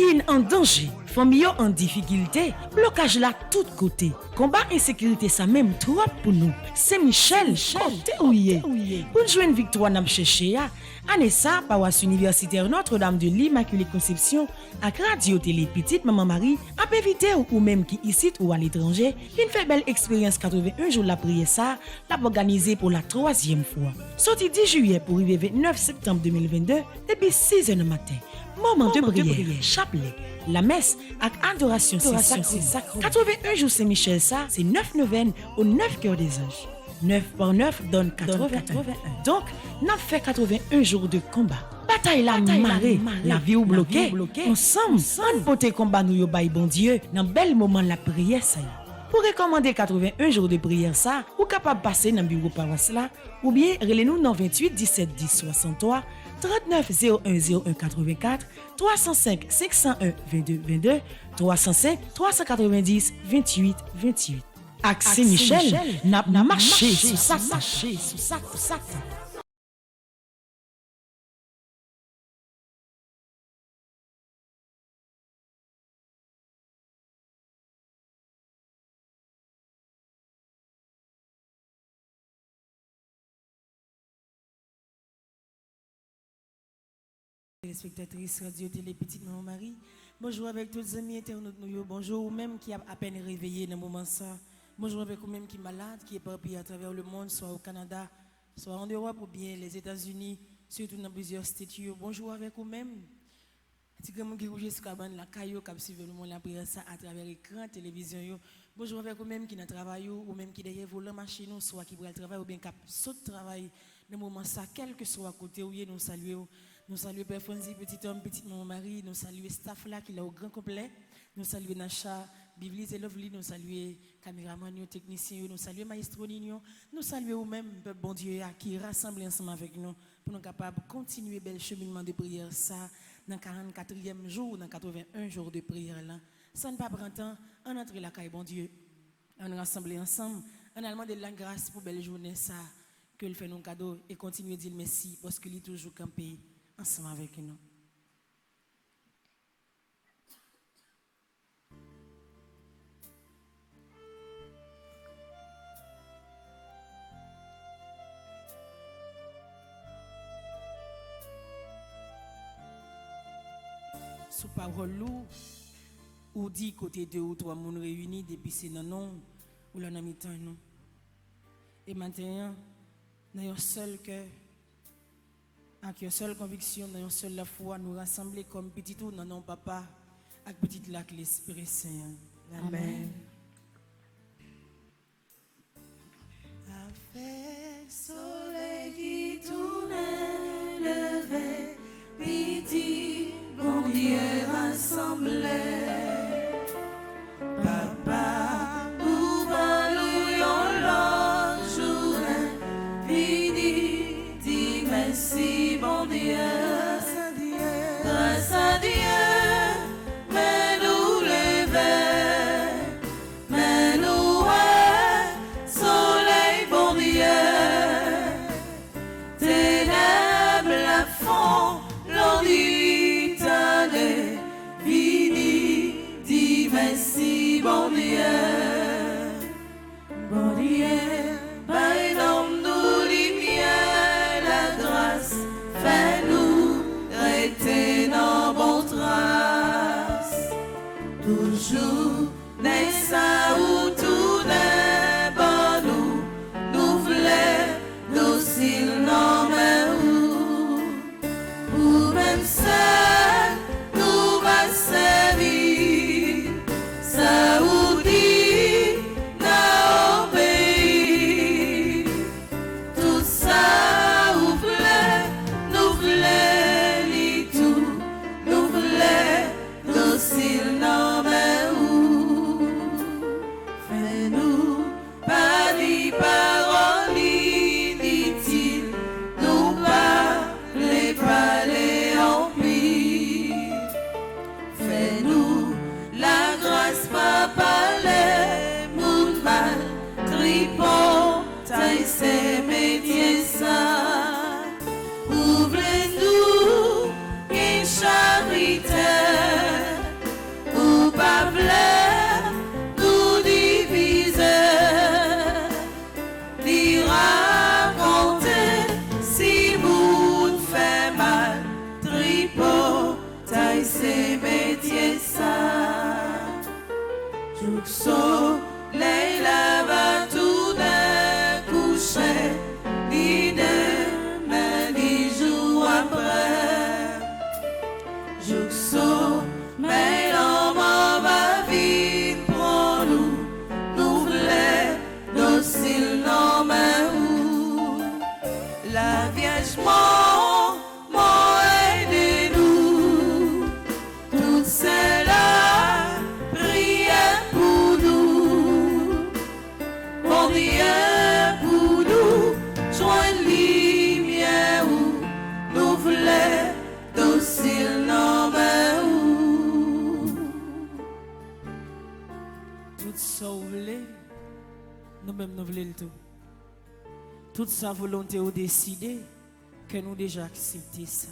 Pays en danger, famille en difficulté, blocage là tout côté. Combat insécurité ça même trop pour nous. C'est Michel, côté ouillé. Pour jouer une victoire n'a cherché ya. Année ça, paroisse universitaire Notre-Dame de l'Immaculée Conception, à Radio Télé Petite Maman Marie, a invité ou même qui ici ou à l'étranger, une fait belle expérience 81 jours la prière ça, l'a organisé pour la 3e fois. Sorti 10 juillet pour arriver 29 septembre 2022, depuis 6h du matin. Moment de prière, chapelet, la messe avec adoration sacrée. 81 jours Saint-Michel ça, c'est 9 neuvaines aux 9 cœurs des anges. 9 par 9 donne 81. Donc, n'a fait 81 jours de combat. Bataille la marée, la vie ou bloquée. Ensemble, on pote combat nous yo bay bon Dieu dans bel moment la prière ça. Pour recommander 81 jours de prière ça, ou capable passer dans bureau paroisse là, ou bien relez-nous dans 28 17 10 63 39 01 01 84 305 501 22 22 305 390 28 28. Axé Michel n'a marché sous ça. Téléspectatrices Radio Télé Petite Maman Marie, bonjour avec tous les amis internautes, bonjour ou même qui a à peine réveillé dans le moment ça. Bonjour avec vous-même qui est malade, qui est éparpillé à travers le monde, soit au Canada, soit en Europe ou bien les États-Unis, surtout dans plusieurs statuts. Bonjour avec vous-même. Si vous qui rougez sur la caillou, qui suivent le monde la prière ça à travers l'écran, télévision. Bonjour avec vous-même qui dans travail ou même qui derrière volant machine, soit qui pourrait travail ou bien qui saute travail dans le moment ça, quel que soit à côté où nous saluons. Nous saluons Père Fonzi, petit homme, petite maman Marie, nous saluons staff là qui est au grand complet, nous saluons Nacha, Biblis et Lovely, nous saluons caméraman, technicien, nous saluons maestro Nino, nous saluons même peuple bon Dieu qui rassemble ensemble avec nous pour nous capables de continuer bel cheminement de prière ça dans 44e jour, dans 81 jours de prière là. Ça ne pas prendre temps, on entre la caille bon Dieu, on rassemble ensemble, on a demandé de la grâce pour belle journée ça que le fait nos cadeaux et continuer à dire merci parce qu'il est toujours campé ensemble avec nous. Sous parole lourd, ou dit côté 2 ou 3 moun réunis depuis c'est non non ou là dans mi-temps non. Et maintenant, dans un seul cœur, avec une seule conviction, dans une seule foi, nous rassembler comme petit tout dans non papa, avec petit lac l'Esprit Saint. Amen. Avec soleil qui tournait, levé, petit, bon Dieu rassemblé. Papa, ouvre-nous l'or, journée, vidi, dis merci, bon Dieu. Grâce à Dieu, mais nous lever, mais nous soleil, bon Dieu. Ténèbres à fond, l'on dit allez, vini, dis merci, bon Dieu. Bon Dieu, by nous lumière, la grâce, fais-nous rester dans bon trace. Toujours, n'est ça ou tout n'est bon nous, nous voulons, docile, non mais ou même seul, nous va servir, ça ou dit, n'a obéi, tout ça ou nous voulons, li tout, nous voulons, docile, non mais Jour soleil là-bas tout d'un coucher, ni demain ni jour après. Jour sommeil l'homme va vite pour nous, nous voulons docile non mais où la Vierge m'a aidé nous, toutes celles-là prière pour nous, bon Dieu pour nous, joindre lumière où nous voulons docile non mais où. Tout ça vous voulez, nous-mêmes nous voulons le tout. Toute sa volonté ou décider que nous déjà accepté ça.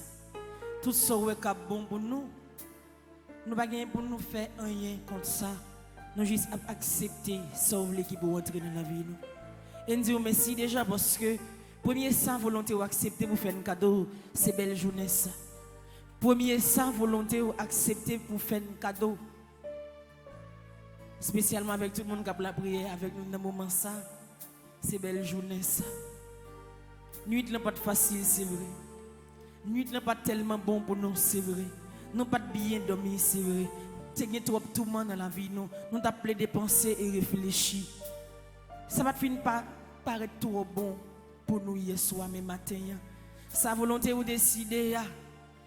Tout ça est bon pour nous. Nous pas gagner pour nous faire rien contre ça. Nous juste accepter ça qui peut entrer dans la vie nous. Et nous disons merci déjà parce que premier sa volonté ou accepter pour faire un cadeau, c'est belle journée ça. Premier sa volonté ou accepter pour faire un cadeau. Spécialement avec tout le monde qui a la prière avec nous dans le moment ça. C'est belle journée ça. Nuit n'est pas facile, c'est vrai. Nuit n'est pas tellement bon pour nous, c'est vrai. Nous pas bien dormir, c'est vrai. C'est trop tout le monde dans la vie, nous t'appelons des pensées et réfléchir. Ça va finir par paraître trop bon pour nous hier soir, mais matin. Sa volonté ou décider,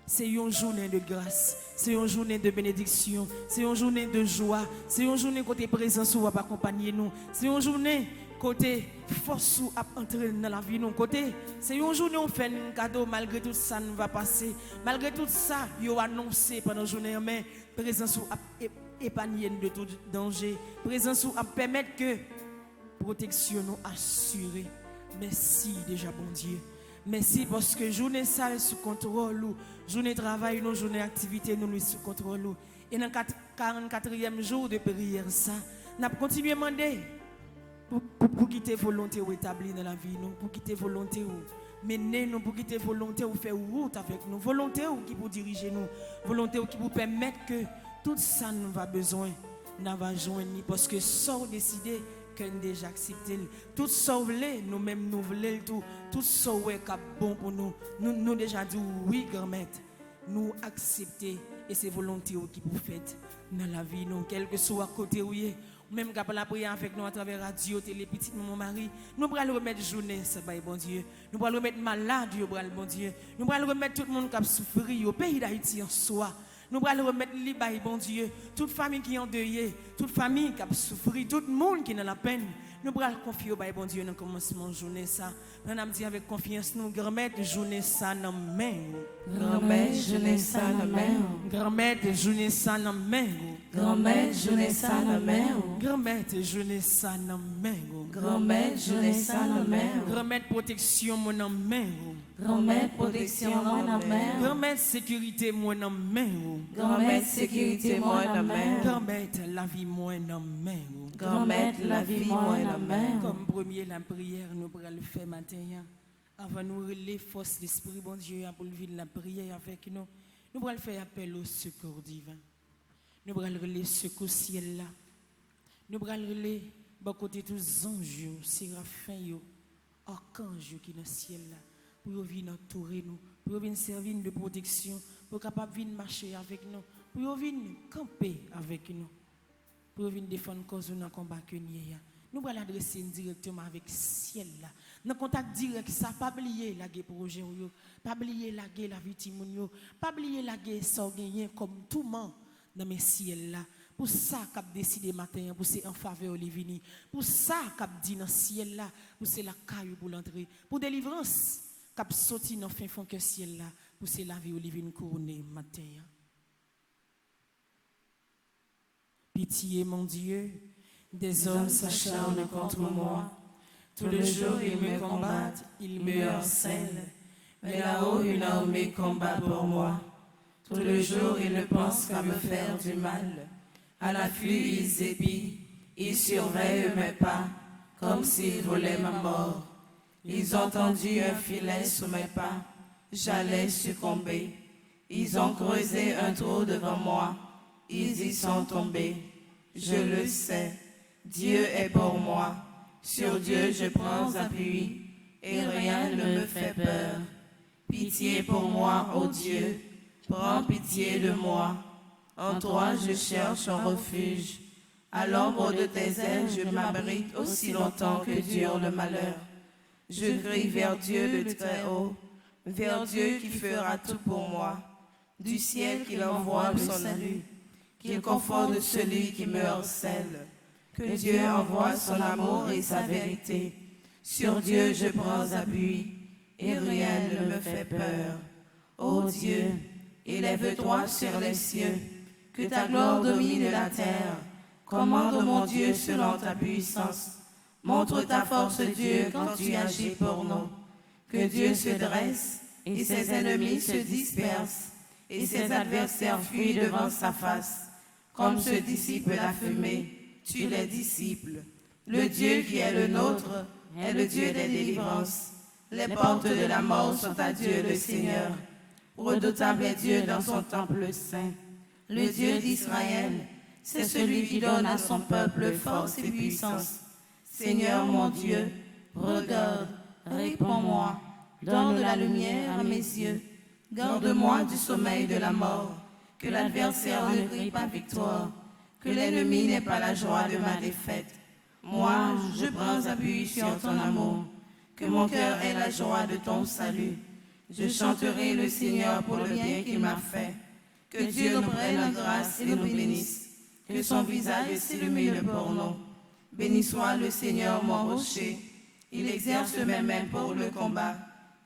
c'est une journée de grâce, c'est une journée de bénédiction, c'est une journée de joie, c'est une journée côté présence ou va accompagner nous, c'est une journée côté force ou à entrer dans la vie nous côté c'est une journée où on fait un cadeau malgré tout ça ne va passer malgré tout ça yo annoncé pendant la journée mais présence ou épargner de tout danger présence ou à permettre que protection nous assurée. Merci déjà bon Dieu. Merci parce que journée ça sous contrôle ou journée travail nous journée activité nous sous contrôle ou et dans 44e jour de prière ça n'a continué à demander pour quitter volonté ou établir dans la vie nous pour quitter volonté ou mener nous pour quitter volonté ou faire route avec nous volonté ou qui pour diriger nous volonté ou qui pour permettre que tout ça nous va besoin n'a va joindre parce que ça décidé que nous déjà accepté tout ça nous même nous voulons tout ça est bon pour nous déjà dit oui grand-mère nous accepter et c'est volonté qui pour fait dans la vie nous quel que soit côté où même quand la prière avec nous à travers radio, télé, petit mon mari, nous allons remettre journée, ça va bon Dieu. Nous allons remettre malade, bon Dieu. Nous allons remettre tout le monde qui a souffert au pays d'Haïti en soi. Nous allons remettre les bon Dieu. Toute famille qui est endeuillée, toute famille qui a souffert, tout le monde qui est dans la peine. Nous allons confier au bon Dieu dans le commencement de journée ça. Nous allons dire avec confiance, nous grand-mère de journée ça dans main. Grand-mère journée ça dans main. Grand-mère de journée ça dans main. Grand-mère journée ça dans main. Grand-mère de journée ça dans main. Grand-mère journée ça dans main. Grand-mère protection mon en main. Grand-mère protection mon en main. Grand-mère sécurité mon en main. Grand-mère sécurité mon en main. Grand-mère la vie mon en main. Grand-mère la vie mon en main. Comme premier la prière nous pourrons le faire matin. Avant nous relayer force d'esprit bon Dieu pour le vivre la prière avec nous. Nous pourrons faire appel au secours divin. Nous pourrons relayer secours ciel là. Nous pourrons relayer bon côté tous anges, séraphins, archanges qui dans le ciel là. Pour venir entourer nous, pour venir servir de protection, pour capable venir marcher avec nous, pour venir camper avec nous, pour venir défendre cause dans le combat que nous avons. Nous allons adresser directement avec le ciel là. Dans contact direct, ça pas oublier la guerre projet, pas oublier la guerre la victime, pas oublier la guerre sans gagner comme tout le monde dans mes ciel là. Pour ça qu'a décidé matin, pour c'est en faveur de venir. Pour ça qu'a dit dans le ciel là, pour c'est la caillou pour l'entrée. Pour délivrance, qu'a sorti dans fin fond que ciel là, pour c'est la vie Olivine couronnée matin. Pitié mon Dieu, des hommes s'acharnent contre moi. Tout le jour ils me combattent, ils me harcèlent. Mais là-haut une armée combat pour moi. Tout le jour ils ne pensent qu'à me faire du mal. À l'affût ils épient, ils surveillent mes pas, comme s'ils volaient ma mort. Ils ont tendu un filet sous mes pas, j'allais succomber. Ils ont creusé un trou devant moi, ils y sont tombés. je le sais. Dieu est pour moi. Sur Dieu je prends appui, et rien ne me fait peur. Pitié pour moi, ô Dieu, prends pitié de moi. En toi je cherche un refuge. À l'ombre de tes ailes je m'abrite aussi longtemps que dure le malheur. Je crie vers Dieu de très haut, vers Dieu qui fera tout pour moi. Du ciel qu'il envoie le salut, qu'il conforte celui qui me harcèle. Que Dieu envoie son amour et sa vérité. Sur Dieu je prends appui, et rien ne me fait peur. Ô Dieu, élève-toi sur les cieux, que ta gloire domine la terre. Commande mon Dieu selon ta puissance. Montre ta force, Dieu, quand tu agis pour nous. Que Dieu se dresse et ses ennemis se dispersent, et ses adversaires fuient devant sa face. Comme se dissipe la fumée, tu les dissipes. Le Dieu qui est le nôtre est le Dieu des délivrances. Les portes de la mort sont à Dieu le Seigneur. Redoutable est Dieu dans son temple saint. Le Dieu d'Israël, c'est celui qui donne à son peuple force et puissance. Seigneur mon Dieu, regarde, réponds-moi, donne la lumière à mes yeux. Garde-moi du sommeil de la mort, que l'adversaire ne crie pas victoire, que l'ennemi n'ait pas la joie de ma défaite. Moi, je prends appui sur ton amour, que mon cœur ait la joie de ton salut. Je chanterai le Seigneur pour le bien qu'il m'a fait. Que Dieu nous prenne en grâce et nous bénisse, que son visage s'illumine pour nous. Béni soit le Seigneur mon rocher, il exerce mes mains pour le combat,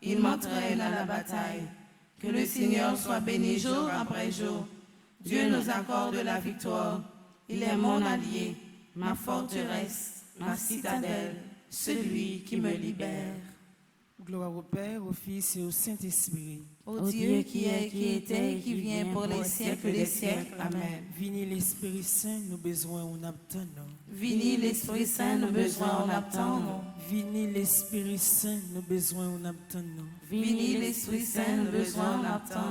il m'entraîne à la bataille. Que le Seigneur soit béni jour après jour. Dieu nous accorde la victoire, il est mon allié, ma forteresse, ma citadelle, celui qui me libère. Gloire au Père, au Fils et au Saint-Esprit. Ô Dieu qui est, qui était et qui vient pour les siècles des siècles. Amen. Vini l'Esprit Saint, nous besoin on attend. Vini l'Esprit Saint, nous besoin on attend. Vini l'Esprit Saint, nous besoin on attend. Vini l'Esprit Saint, nous besoin on attend.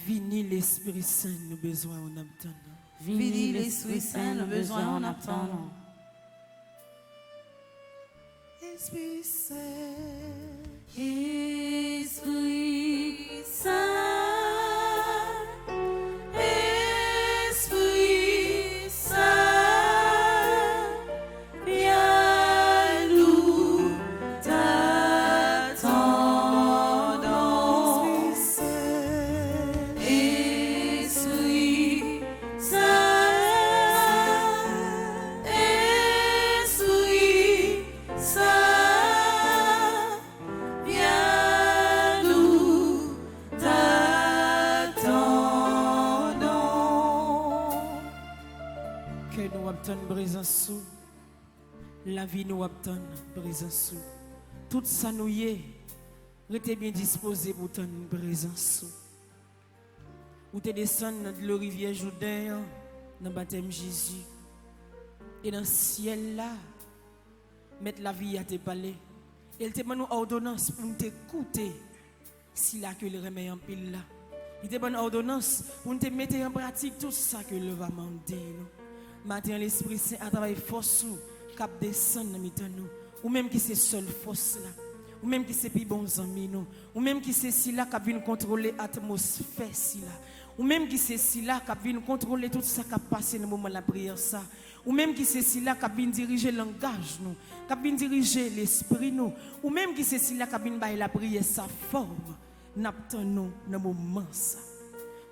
Vini l'Esprit Saint, nous besoin on attend. Vini l'Esprit Saint, nous besoin on attend. Esprit Saint, Esprit Saint, Esprit Saint, viens nous t'attendons. Esprit Saint, Esprit Saint, viens nous t'attendons. que nous obtenons présence, la vie nous obtenons présence. Tout ça nous y est, restez bien disposé pour ton présence. Ou te descendre de la rivière Jourdain, dans le baptême Jésus. Et dans le ciel là, mettre la vie à te parler. Il te donne une ordonnance pour nous t'écouter. Si là que le remet en pile là. Il te donne une ordonnance pour nous te mettre en pratique tout ça que le va demander. Matin l'Esprit Saint a travaillé force cap descendre dans nous. Ou même qui c'est seule force là. Ou même qui c'est plus bons amis nous. Ou même qui c'est si là qui vient contrôler l'atmosphère si là. Ou même qui c'est si là qui vient contrôler tout ça qui a passé dans le moment de la prière ça. Ou même qui c'est si là qui vient diriger le langage nous, qui vient diriger l'esprit nous. Ou même qui c'est si là qui vient bailler la prière sa forme. N'attend nous dans le moment ça.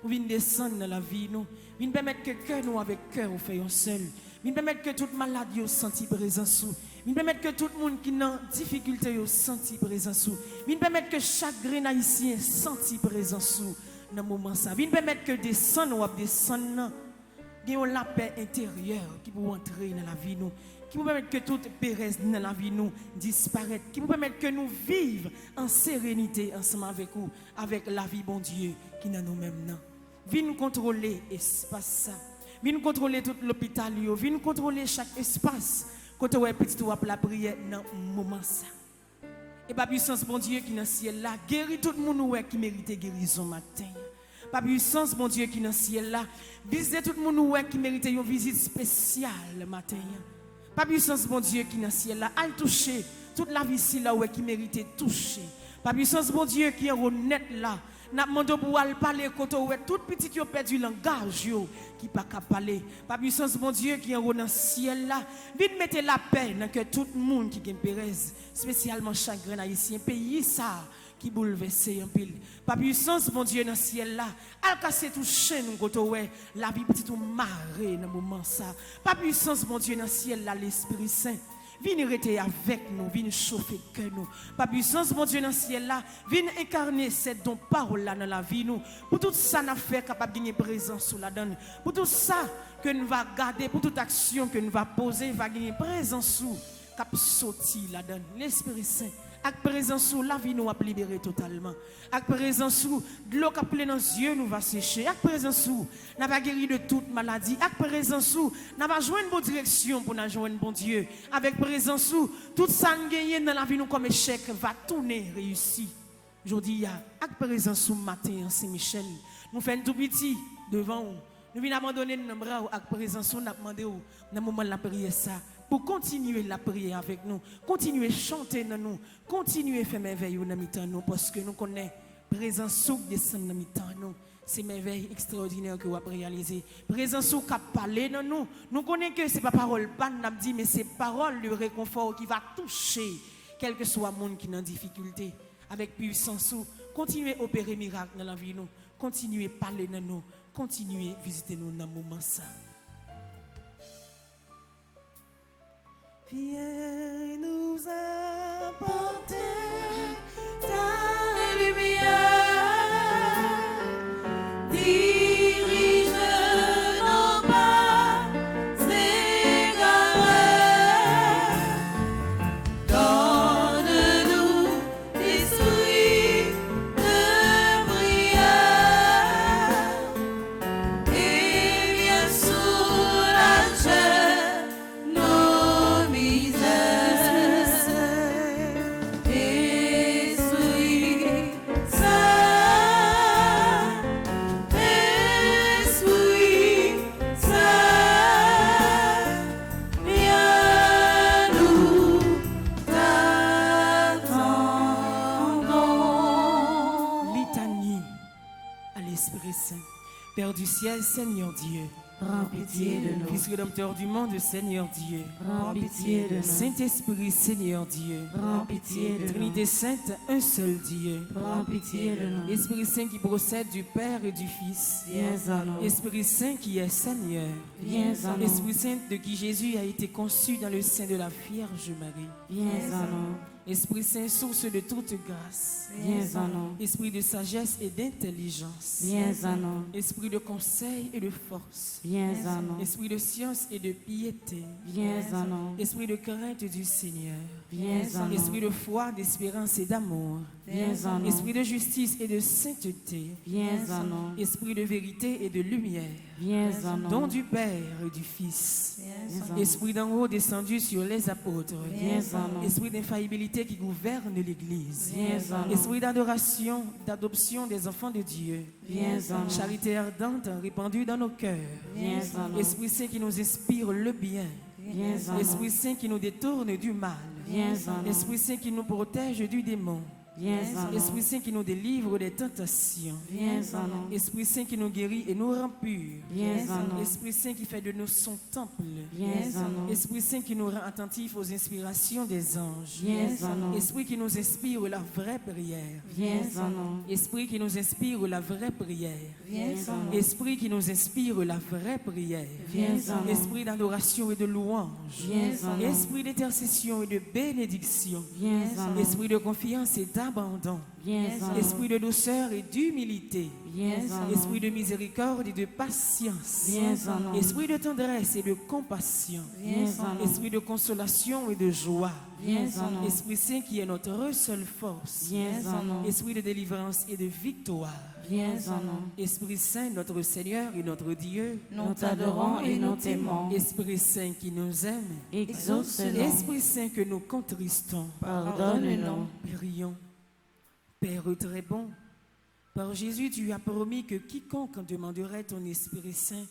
Ou vient descendre dans la vie nous. Vient permettre que cœur nous avec cœur on fait un seul. Vient permettre que toute maladie au senti présence sous. Vient permettre que tout le monde qui n'a difficulté au senti présence sous. Vient permettre que chaque grain haïtien senti présence sous dans le moment ça. Vient permettre que descendre ou descendre il y a la paix intérieure qui peut entrer dans la vie nous, qui peut permettre que toute péresse dans la vie nous disparaisse, qui peut permettre que nous vivions en sérénité ensemble avec vous, avec la vie bon Dieu qui est dans nous-mêmes. Viens nous contrôler l'espace ça. Viens nous contrôler tout l'hôpital, viens nous contrôler chaque espace quand on est petit ou la prière dans le moment ça. Et par puissance bon Dieu qui est dans le ciel là, guérit tout le monde qui mérite guérison matin. Par puissance, mon Dieu, qui est dans le ciel là. Visitez tout le monde qui mérite une visite spéciale le matin. Par puissance, mon Dieu, qui est dans le ciel là. Al toucher toute la vie ici là qui mérite toucher. Par puissance, mon Dieu, qui est honnête là. N'a demandé pour aller parler quand on est tout petit qui a perdu langage qui pas capable parler. Par puissance mon Dieu qui est dans le ciel là, vite mettez la paix dans que tout le monde qui gagne Pérez, spécialement chagrin haïtien pays ça qui bouleverse en pile. Par puissance mon Dieu dans le ciel là, al casser tout chaîne quand on est la vie petite ou marée dans moment ça. Par puissance mon Dieu dans le ciel là l'Esprit Saint. Viens rester avec nous, viens chauffer que nous. Par puissance, mon Dieu, dans le ciel là, viens incarner cette don parole là dans la vie nous. Pour tout ça, nous fait capable de gagner présence sous la donne. Pour tout ça que nous va garder, pour toute action que nous va poser, va gagner présence sous, cap sorti la donne. L'Esprit Saint. Avec présence sous la vie nous va libérer totalement. Avec présence sous de l'eau qui plein dans les yeux nous va sécher. Avec présence sous nous va guérir de toute maladie. Avec présence sous nous va jouer une bonne direction pour nous jouer un bon Dieu. Avec présence sous tout ça nous gagné dans la vie nous comme échec va tourner réussi. Aujourd'hui avec présence sous matin Saint-Michel nous faisons tout petit devant vous. Nous venons abandonner nos bras avec présence sous nous demander dans le moment de la prière ça. Pour continuer la prière avec nous, continuer à chanter dans nous, continuer à faire merveille dans nous, nous, parce que nous connaissons présence sous descend dans nous. C'est merveille extraordinaire que vous avez réalisé. Présence sous qui parler dans nous. Nous connaissons que ce n'est pas parole pas n'a dit, mais c'est parole de réconfort qui va toucher quel que soit le monde qui est en difficulté. Avec puissance sous, continuez à opérer miracle dans la vie nous, continuez à parler dans nous, continuez à visiter nous dans le moment ça. Viens nous apporter ta lumière, dirige nos pas égarés, donne-nous l'esprit de prière et viens soulager nos misères. Père du ciel, Seigneur Dieu, prends pitié de nous. Fils rédempteur du monde, Seigneur Dieu, Prends pitié de nous. Saint-Esprit, Seigneur Dieu, Prends pitié de nous. Trinité Sainte, un seul Dieu, Prends pitié de nous. Esprit Saint qui procède du Père et du Fils, Viens à nous. Esprit Saint qui est Seigneur, Viens à nous. Esprit Saint de qui Jésus a été conçu dans le sein de la Vierge Marie, Viens à nous. Esprit Saint, source de toute grâce, Viens à nous. Esprit de sagesse et d'intelligence, Viens à nous. Esprit de conseil et de force, Viens à nous. Esprit de science et de piété, Viens à nous. Esprit de crainte du Seigneur, Viens à nous. Esprit de foi, d'espérance et d'amour, Viens à nous. Esprit de justice et de sainteté, Viens à nous. Esprit de vérité et de lumière, Viens à nous. don du Père et du Fils, Viens à nous. Esprit d'en haut descendu sur les apôtres, Viens à nous. Esprit d'infaillibilité qui gouverne l'Église, Viens à nous. Esprit d'adoration, d'adoption des enfants de Dieu, Viens à nous. charité ardente répandue dans nos cœurs, Viens à nous. Esprit Saint qui nous inspire le bien, Viens à nous. Esprit Saint qui nous détourne du mal, Viens à nous. Esprit Saint qui nous protège du démon, Viens à nous. Esprit Saint qui nous délivre des tentations, Viens à nous. Esprit Saint qui nous guérit et nous rend purs, Viens à nous. Esprit Saint qui fait de nous son temple, Viens à nous. Esprit Saint qui nous rend attentifs aux inspirations des anges, Viens à nous. Esprit qui nous inspire la vraie prière, Viens à nous. Esprit qui nous inspire la vraie prière, Viens à nous. Esprit qui nous inspire la vraie prière, Viens à nous. Esprit d'adoration et de louange, Viens à nous. Esprit d'intercession et de bénédiction, Viens à nous. Esprit de confiance et d'abandon, Viens à nous. Esprit de douceur et d'humilité, Viens à nous. Esprit de miséricorde et de patience, Viens à nous. Esprit de tendresse et de compassion, Viens à nous. Esprit de consolation et de joie, Viens à nous. Esprit Saint qui est notre seule force, Viens à nous. Esprit de délivrance et de victoire, Viens à nous. Esprit Saint, notre Seigneur et notre Dieu, Nous t'adorons et nous t'aimons. Esprit Saint qui nous aime, Exauce-nous. Esprit Saint que nous contristons, Pardonne-nous. prions. Père très bon, Par Jésus, tu as promis que quiconque demanderait ton Esprit Saint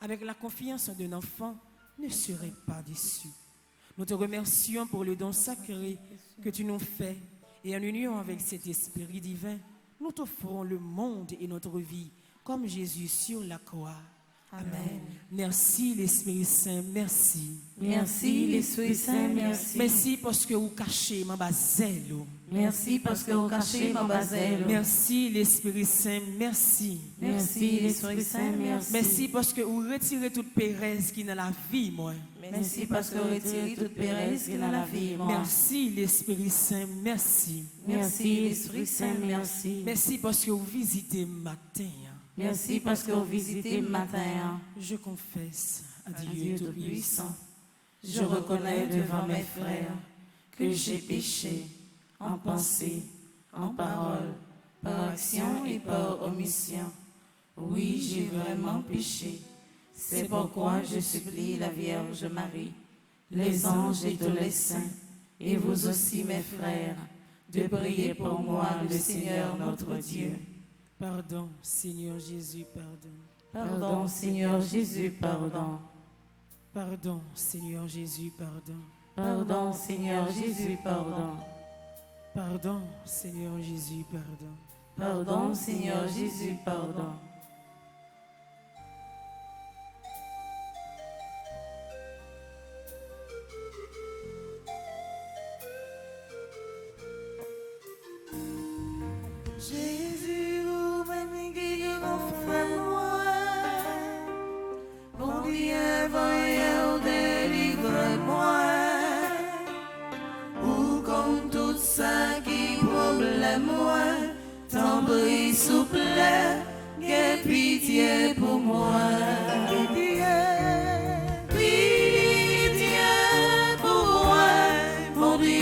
avec la confiance d'un enfant ne serait pas déçu. Nous te remercions pour le don sacré que tu nous fais et en union avec cet Esprit divin, nous t'offrons le monde et notre vie comme Jésus sur la croix. Amen. Merci l'Esprit Saint, merci. Merci l'Esprit Saint, merci. Merci parce que vous cachez ma baselle. Merci parce que vous cachez ma baselle. Merci l'Esprit Saint, merci. Merci l'Esprit Saint, merci. Merci parce que vous retirez toute pérèse qui est dans la vie, moi. Merci parce que vous retirez toute pérèse qui est dans la vie, moi. Merci l'Esprit Saint, merci. Merci l'Esprit Saint, merci. Merci parce que vous visitez matin. Merci parce que vous visitez le matin. Je confesse à Dieu Tout-Puissant, je reconnais devant mes frères que j'ai péché en pensée, en parole, par action et par omission. Oui, j'ai vraiment péché. C'est pourquoi je supplie la Vierge Marie, les anges et tous les saints, et vous aussi mes frères, de prier pour moi le Seigneur notre Dieu. Pardon, Seigneur Jésus, pardon. Pardon, Seigneur Jésus, pardon. Pardon, Seigneur Jésus, pardon. Pardon, Seigneur Jésus, pardon. Pardon, Seigneur Jésus, pardon. Pardon, Seigneur Jésus, pardon. Jésus, vous-même qui confirme-moi, mon Dieu, veuillez délivrer-moi, ou comme tout ça qui problème moi, t'en prie, s'il vous plaît, aie pitié pour moi. Pitié pour moi, mon Dieu.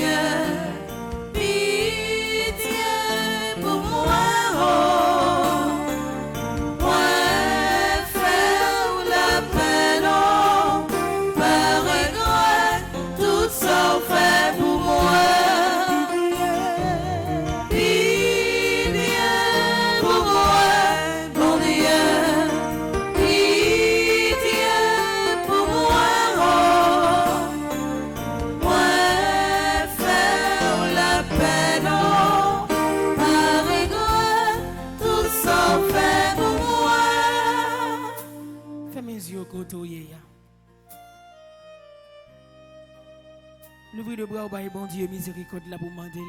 L'ouvrir le bras au bas, bon Dieu, miséricorde là pour demander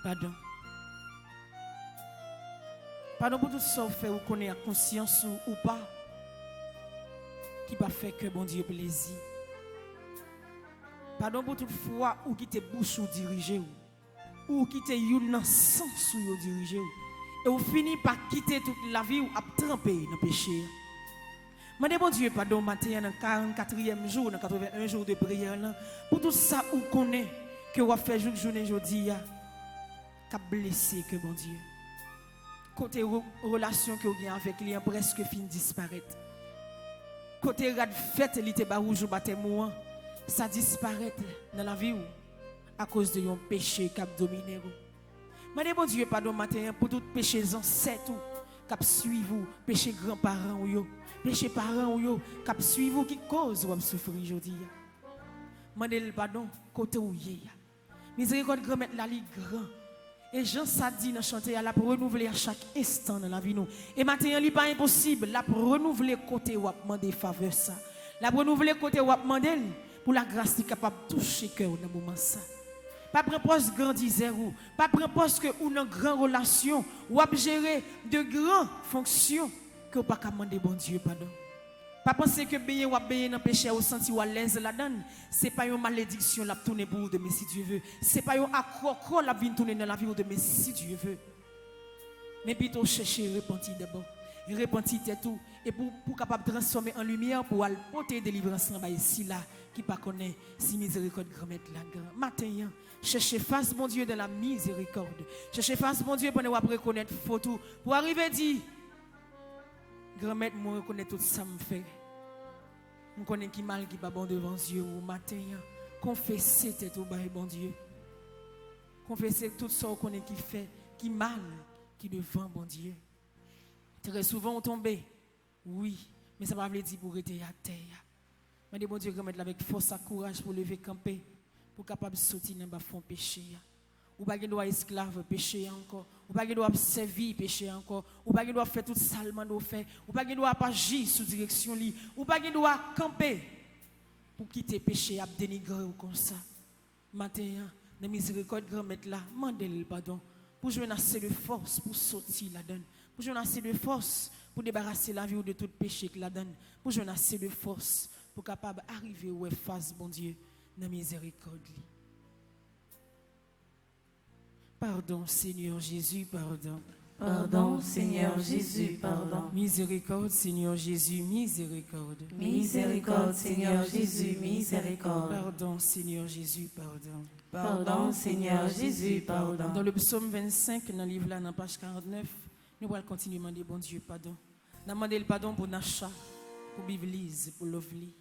pardon. Pardon pour tout ça que fait ou connaît à conscience ou pas, qui pas fait que bon Dieu plaisir. Pardon pour toute fois ou qui te bouche ou dirigé ou qui te youn dans sens ou dirigé et ou fini par quitter toute la vie ou à tremper dans le péché. Mandez bon Dieu pardon matin dans 44e jour, dans 81 jours de prière là, pour tout ça ou connaît que vous fait journée aujourd'hui qu'a blessé que bon Dieu. Côté relation que vous avez avec lui presque fin disparaître. Côté rad fête li te ba rouge baptême ça disparaît dans la vie ou à cause de un péché qui a dominé vous. Mandez bon Dieu pardon matin pour tout péché ancêtre qui suivent vous, péché grands-parents ou yo. Péché parents ou yo qui suivent vous qui cause ou souffrir aujourd'hui. Mandez le pardon côté où yé. Miséricorde grand mettre la li grand. Et Jean ça dit dans chanter la pour renouveler à chaque instant dans la vie nous. Et maintenant il pas impossible la pour renouveler côté ou demander faveur ça. La pour renouveler côté ou demander pour la grâce qui capable toucher cœur dans moment ça. Pas prendre poste grandiseur ou pas prendre poste que ou dans grande relation ou gérer de grandes fonctions que pas demander bon Dieu pardon. Pas penser que bien ou bien dans péché ou senti ou à l'aise là-dedans, c'est pas une malédiction la tourner pour vous de mais si Dieu veut. C'est pas un accroc la vie tourner dans la vie de mais si Dieu veut. Mais plutôt chercher repentir d'abord. Repentir tout et pour capable transformer en lumière pour aller porter délivrance en bas ici là qui pas connaît si miséricorde grand mettre la grand. Matin chercher face mon Dieu dans la miséricorde. Chercher face mon Dieu pour nous reconnaître photo pour arriver dire grand-mère, moi reconnais tout ça me fait. Je connais qui mal qui pas bon devant Dieu au matin. Confessez tête au bas bon Dieu. Confessez tout ça qu'on qui fait qui mal qui devant, bon Dieu. Très souvent, on tombe, oui, mais ça ne veut pas dire pour rester à terre. Mais bon Dieu, remettre avec force et courage pour lever camper, pour capable de sortir dans le fond péché. Ou pas qu'il doit esclave péché encore, ou pas qu'il doit servir péché encore, ou pas qu'il doit faire tout salement nous fait, ou pas qu'il doit pas agir sous direction lui, ou pas qu'il doit camper pour quitter péché à dénigrer ou comme ça. Maintenant, dans miséricorde grand maître là, mandez le pardon pour jouer assez de force pour sortir la donne, pour jouer assez de force pour débarrasser la vie de tout péché que la donne, pour jouer assez de force pour capable arriver où est face bon Dieu dans miséricorde. Pardon Seigneur Jésus, pardon. Pardon, Seigneur Jésus, pardon. Miséricorde, Seigneur Jésus, miséricorde. Miséricorde, Seigneur Jésus, miséricorde. Pardon, Seigneur Jésus, pardon. Pardon, Seigneur Jésus, pardon. Dans le psaume 25, dans le livre là, dans page 49, nous allons continuer à demander, bon Dieu, pardon. Nous demandons le pardon pour Nacha, pour Biblis, pour Lovely.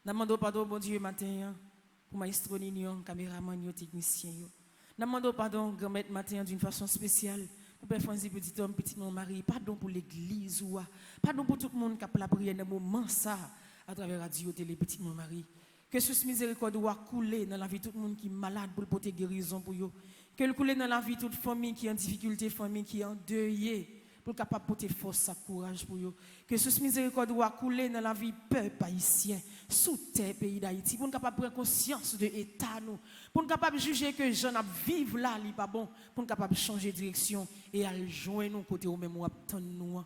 Nous demandons pardon, bon Dieu, matin, pour Maestro Nignon, caméraman, technicien. Nous demandons pardon, grand-mère, matin, d'une façon spéciale. Pour Père Francis, petit homme, petit mon mari, pardon pour l'église, pardon pour tout le monde qui a la prière dans le moment ça, à travers la radio, télé, petit mon mari. Que ce miséricorde doit couler dans la vie de tout le monde qui est malade pour porter guérison pour eux. Que le couler dans la vie de toute famille qui est en difficulté, famille qui est endeuillée, pour capable porter force et courage pour eux. Que ce miséricorde doit couler dans la vie peuple haïtien, sous terre pays d'Haïti, pour nous capable prendre conscience de l'état nous, pour nous capable juger que les gens vivent là, n'est pas bon, pour nous capable changer de direction et aller joindre nous côté au même ou attendre nous.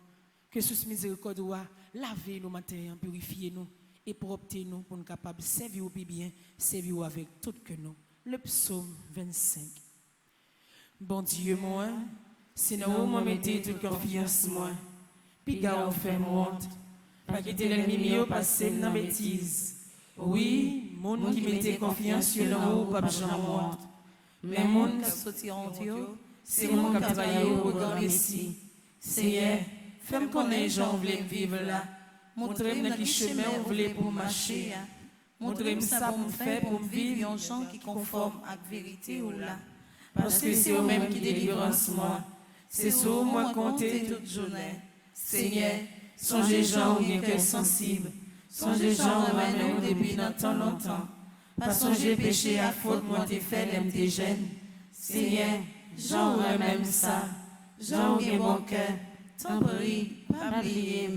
Que ce miséricorde doit laver nos matins, purifier nous et propter nous pour nous capable servir au bien, servir avec tout que nous. Le psaume 25. Bon Dieu moi, c'est nous moi mettez toute confiance moi. Puis gars on fait honte. Pas quitter l'ennemi mieux passer dans bêtise. Oui, monde qui mettait confiance sur nous pas besoin honte. Mais monde qui sortiront Dieu, c'est monde qui travaille au grand Messie. Seigneur, fais-moi connaître les gens veulent vivre là. Montrez-moi dans quel chemin on voulait pour marcher. Montrez-moi ça pour me faire pour vivre un gens qui conforme à la vérité ou là. Parce que c'est eux-mêmes qui délivrent moi. C'est sur moi compter toute journée. Seigneur, songez gens ou bien cœur sensible. Songez gens remène nous depuis longtemps. Pas songez péché à faute moi t'es fait l'aime des jeunes. Seigneur, gens même ça. Gens ou bon cœur. T'en prie, pas oublier.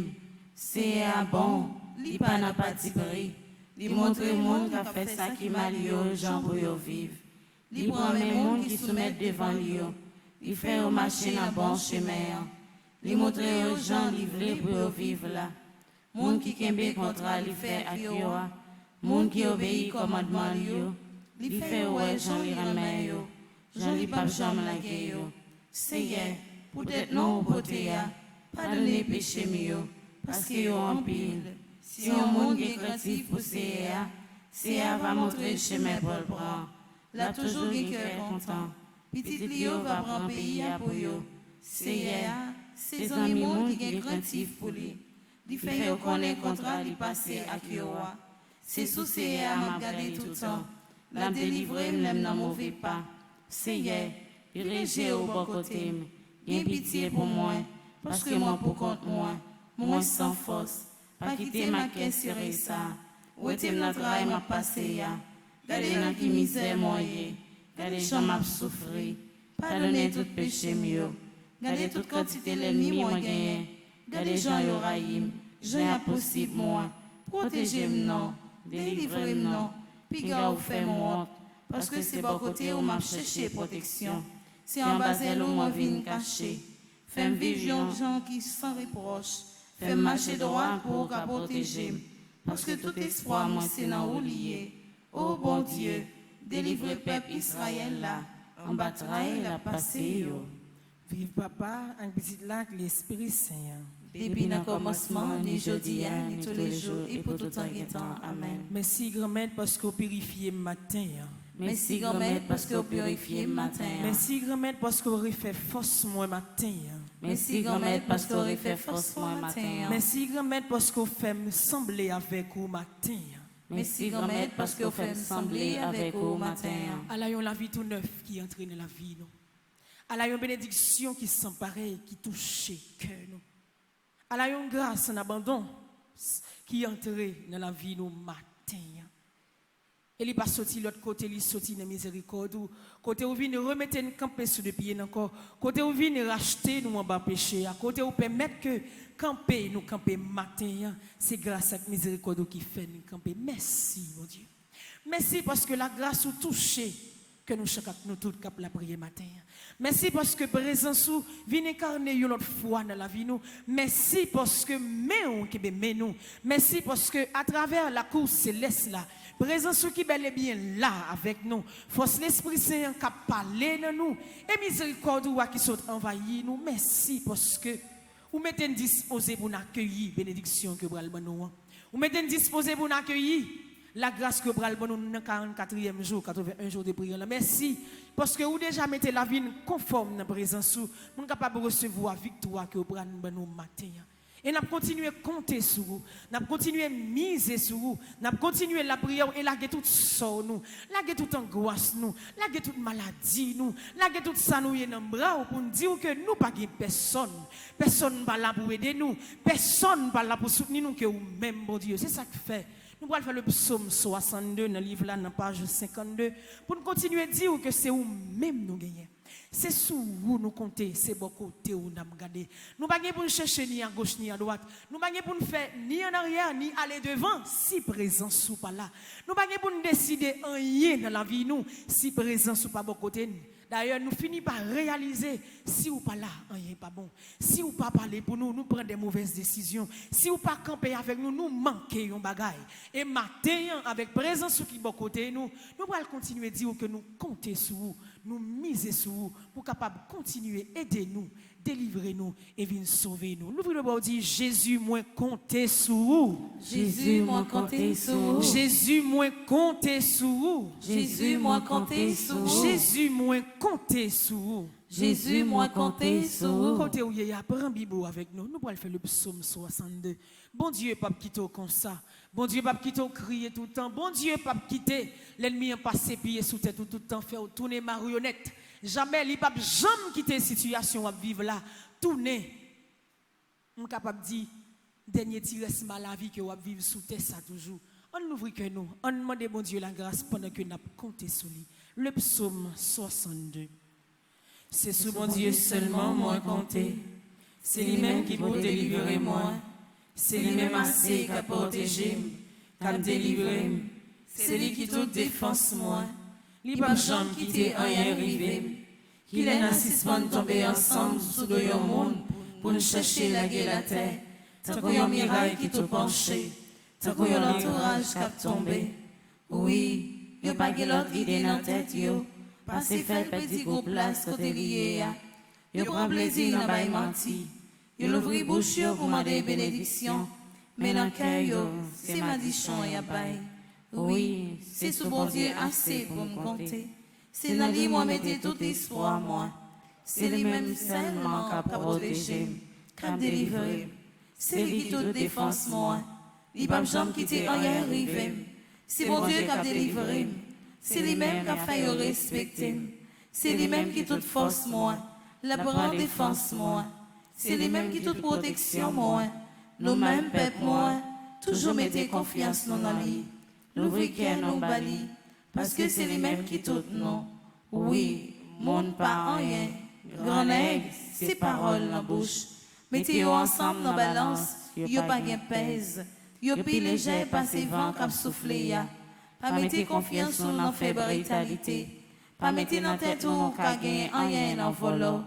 C'est bon, li pas n'a pas de prix. Li montre au monde qui a fait ça qui mal yo, gens pour yo vivre. Li prend même monde qui soumettent devant lui. Li fait au marché dans bon chemin. Li montre aux gens livrés pour yo vivre là. Monde qui kembe contrat li fait ak yo. Monde qui obéit commandement li yo. Li fait ouais gens li remet yo. Gens li pas jamais la yo. Seigneur, peut-être non côté ya. Pardonnez péché mieux. Parce que yo en pile. Si un monde qui est craintif pour CA va montrer le chemin pour le prendre. Là toujours un cœur content. Petit Lio va prendre pays pour yo. CA, c'est un monde qui est craintif pour lui. Il fait yo connaître contrat li passer à Kiowa. C'est sous CA m'a gardé tout le temps. La délivrer m'aime dans mauvais pas. CA, il régé au bon côté. Bien pitié pour moi. Parce que moi pour compte moi sans force. Pas quitter ma caisse sur ça. Où était notre travail m'a passé ya. Gardez dans qui misère moyen. Gardez gens m'a souffrir. Pardonnez tout péché mieux. Gardez toute quantité l'ennemi moi gagné. Gardez gens yo raïm. Gens impossible moi. Protégez-moi non. Délivrez-moi non. Puis gars ou fait moi. Parce que c'est bon côté où m'a cherché protection. C'est en bas où moi vient cacher. Fais-moi vivre gens qui sans reproche. Fais marcher droit pour protéger. Parce que tout espoir, moi, c'est dans où lié. Oh bon Dieu, délivre peuple Israël là. En bataille, la passé yo. Vive papa, un petit lac, l'Esprit Saint. Depuis le commencement, ni jeudi, ni tous les jours, et pour tout temps et temps. Amen. Merci grand-mère parce qu'on purifie le matin. Merci grand-mère parce qu'on purifie le matin. Merci grand-mère parce qu'on refait force moi matin. Merci grand-mère parce qu'on refait force moi matin. Merci grand-mère parce qu'on fait me sembler avec vous matin. Merci grand-mère parce qu'on fait me sembler avec vous matin. Alors la vie tout neuf qui entre dans la vie nous. Elle a une bénédiction qui s'emparait, qui touchait cœur nous. Elle a une grâce en abandon qui entrait dans la vie nous matin. Et il n'est pas sorti de l'autre côté, il est sorti de la miséricorde. Côté où vient remettre une camper sur le pied encore. Côté où vient racheter nous en bas péché. Côté où permettre que camper nous camper matin. C'est grâce à la miséricorde qui fait nous camper. Merci mon Dieu. Merci parce que la grâce nous touche que nous chacun nous tous cap la prière matin. Merci parce que présence ou vient incarner une autre foi dans la vie nous. Merci parce que nous. Merci parce que à travers la course céleste là, présence qui bel et bien là avec nous. Force l'Esprit Saint qui parler dans nous et miséricorde qui sont envahi nous. Merci parce que vous mettez disposé pour nous accueillir bénédiction que vous allez nous. Vous mettez disposé pour nous accueillir la grâce que vous allez nous dans 44e jour, 81 jours de prière. Merci parce que vous déjà mettez la vie conforme dans la présence vous. Vous êtes capable de recevoir la victoire que vous allez nous matin. Et nous continuons à compter sur vous. Nous continuons à miser sur vous. Nous continuons la prière et laguer tout sort nous. Laguer toute angoisse nous. Laguer toute maladie nous. Laguer tout ça nous dans les bras pour nous dire que nous pas personne. Personne pas là pour aider nous. Personne pas là pour soutenir nous que vous-même, bon Dieu. C'est ça que fait. Nous allons faire le psaume 62 dans le livre là, dans la page 52, pour nous continuer à dire que c'est nous-mêmes nous gagnons. C'est sous vous nous compter, c'est bon côté où nous avons regardé. Nous ne pouvons pas chercher ni à gauche ni à droite. Nous ne pouvons pas faire ni en arrière ni aller devant si présence ou pas là. Nous ne pouvons pas décider rien dans la vie nous si présence ou pas bon côté. D'ailleurs, nous finissons par réaliser si ou pas là, rien n'est pas bon. Si ou pas parler pour nous, nous prenons des mauvaises décisions. Si ou pas camper avec nous, nous manquons un bagage. Et matin, avec présence qui est bon côté nous allons continuer à dire que nous comptons sur vous, nous miser sur vous, pour capable continuer à aider nous, délivrer nous et venir sauver nous. L'ouvre le bord dit Jésus, moi compter sur vous. Jésus, moi compter sur vous. Jésus, moi compter sur vous. Jésus, moi compter sur vous. Jésus, moi compter sur vous. Jésus, moi compter sur vous. Côté où il y a un Bible avec nous, nous allons faire le psaume 62. Bon Dieu, pas quitter comme ça. Bon Dieu, pas quitter crier tout le temps. Bon Dieu, pas quitter l'ennemi en passer pied sous tête tout le temps, faire tourner marionnette. Jamais, il pas jamais quitter situation à vivre là. Tourner. On est capable de dire, dernier tiresse mal la vie que vous vivre sous tête ça toujours. On ouvre que nous, on demande bon Dieu la grâce pendant que nous avons compté sur lui. Le psaume 62. C'est sous mon Dieu seulement moi compter. C'est lui-même qui peut délivrer moi. C'est lui-même assez qui a protégé, qui a délivré. C'est lui qui tout défense moi. Il pas jamais quitter rien arrivé. Qu'il est assistant tomber ensemble sous le monde pour nous chercher la guerre la terre. Tant qu'on y a un miracle qui tout penché. Tant qu'on y a l'entourage qui a tombé. Oui, il n'y a pas de l'autre idée dans la tête. Passer fait petit groupe place côté lié. Il prend plaisir dans la menti. Il ouvre bouche pour demander bénédiction. Mais dans le cœur, c'est maldiction et abaye. Oui, c'est sous bon Dieu assez pour me compter. C'est dans lui moi mettez tout espoir moi. C'est lui-même seulement qui a protégé, qui a délivré. C'est lui qui tout défense moi. Il va jamais quitter rien arrivé. C'est bon Dieu qui a délivré. C'est lui-même qui a fait respecter. C'est lui-même qui toute force moi. La grande défense moi. C'est lui-même qui toute protection moi. Nous-mêmes peuple moi. Toujours mettez confiance dans lui. L'ouvrir qu'elle nous bali. Parce que c'est lui-même qui tout non. Oui, monde pas en rien. Grand aigle, c'est paroles dans la bouche. Mettez-vous ensemble dans la balance. Yo pas gain pèse. Yo plus léger pas ces vents qui soufflé ya. Pas mettez confiance dans la fébrilité. Pas mettez dans tête ou qu'à gagner en rien en volo.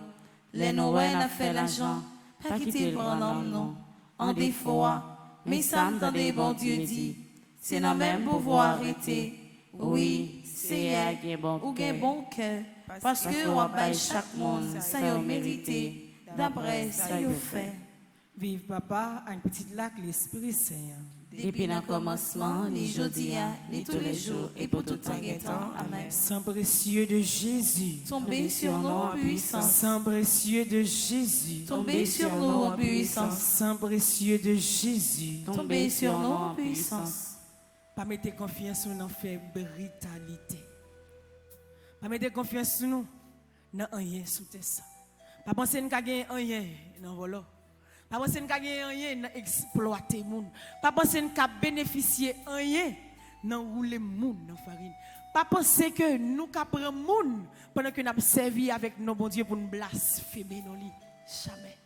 Les Noël a fait l'argent. Pas quitter le nom non. En des fois, mais ça me des bon Dieu dit. C'est dans même pouvoir arrêter. Oui, c'est elle qui est bon ou qui est bon cœur. Parce que on va chaque monde, ça y a mérité. D'après ça y a fait. Vive papa, un petit lac, l'Esprit Saint. Depuis le commencement, les jeudis, les tous les jours et pour tout temps et temps. Amen. Sang précieux de Jésus. Tombez sur nous en puissance. Sang précieux de Jésus. Tombez sur nous en puissance. Sang précieux de Jésus. Tombez sur nous en puissance. Pas mettre confiance dans fébrilité. Pas mettre confiance dans nous dans rien sous terre. Pas penser nous gagner rien dans voler. Pas penser nous gagner rien dans exploiter monde. Pas penser nous bénéficier rien dans rouler monde dans farine. Pas penser que nous ka prend monde pendant que nous avons servi avec nos bon Dieu pour nous blasphémer non li. Jamais.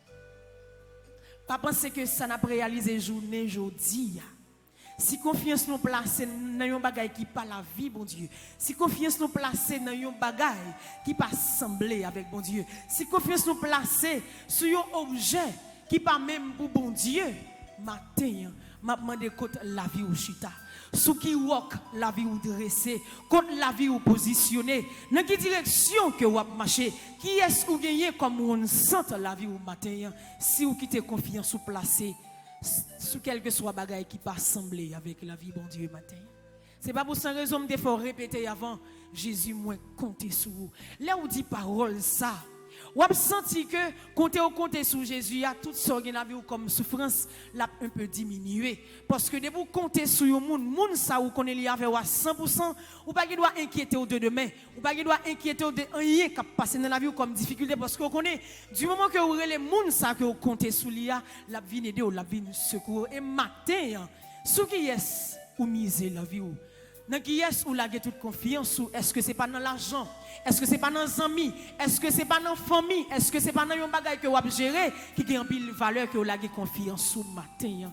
Pas penser que ça n'a pas réalisé journée aujourd'hui. Si confiance nous placer dans un bagage qui pas la vie, bon Dieu. Si confiance nous placer dans un bagage qui pas semblé avec bon Dieu. Si confiance nous placer sur un objet qui pas même pour bon Dieu. Matin, m'a demandé contre la vie ou chita. Sous qui walk la vie ou dressé, contre la vie ou positionné. Dans quelle direction que vous marché? Qui est-ce ou gagné comme on sent la vie ou matin? Si vous quittez confiance ou placé sous quelque soit bagaille qui pas semblé avec la vie bon Dieu matin. C'est pas pour cette raison que faut répéter avant Jésus moi compter sur vous. Là où dit parole ça, ou avez senti que compter sur Jésus, il y a toute sorte de vie comme souffrance l'a un peu diminué parce que de vous compter sur le monde ça ou connaît li avec 100%, ou pas qui doit inquiéter au de demain, ou pas qui doit inquiéter au de rien qui passe dans la vie comme difficulté parce que vous connaît du moment que vous les monde ça que vous comptez surlia, la vie aider ou la vie secours et matin sous qui est ou miser la vie ou dans qui est ou la toute confiance ou est-ce que c'est pas dans l'argent, est-ce que c'est pas dans les amis, est-ce que c'est pas dans la famille, est-ce que c'est pas dans un bagage que vous avez géré qui a une pile valeur que vous avez confiance au matin.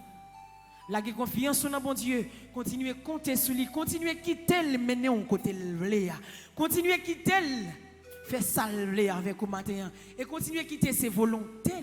La confiance dans bon Dieu, continuez à compter sur lui, continuez à quitter le mener au côté le continuez à quitter faire salver avec vous matin et continuez à quitter ses volontés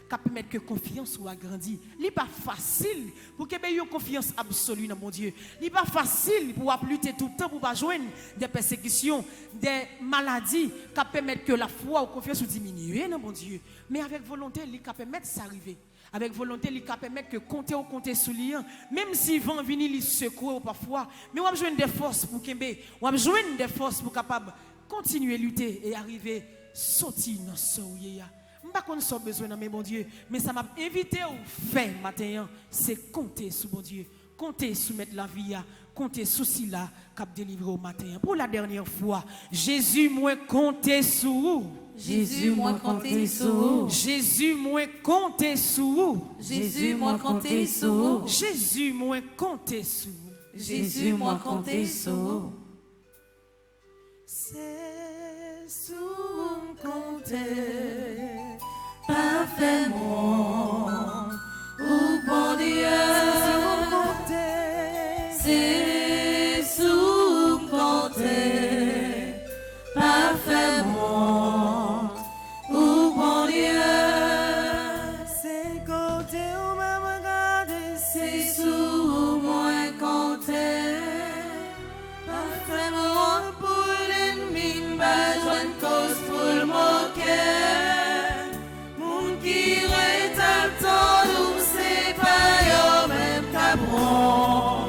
qui permettent que confiance soit agrandie. Ce n'est pas facile pour que vous ayez une confiance absolue dans mon Dieu. Ce n'est pas facile pour lutter tout le temps pour pas joindre des persécutions, des maladies qui permettent que la foi ou la confiance soit diminuée dans mon Dieu. Mais avec volonté, il permet de s'arriver. Avec volonté, il permet que compter sur lui. Même si vent vient lui secouer parfois, mais on a besoin de forces pour Kembe, on a besoin de forces pour capable continuer à lutter et arriver à sortir dans ce souillé. Je ne sais pas qu'on a besoin de mon Dieu, mais ça m'a invité à faire matin, c'est compter sur mon Dieu, compter sur mettre la vie, compter sur cela cap délivrer au matin. Pour la dernière fois, Jésus moi compter sur vous. Jésus moi compter sur vous. Jésus moi compter sur vous. Jésus moi compter sur vous. Jésus moi compter sur vous. Jésus moi compter sur vous. C'est sous compter, parfaitement, ou bon Dieu, c'est sous compter, parfaitement, ou bon Dieu, c'est compter ou même regarder, c'est sous moins compter, parfaitement pour l'ennemi, pas joindre cause pour le moquer. Moun qui rétablit tant nous c'est pas yo même cabron.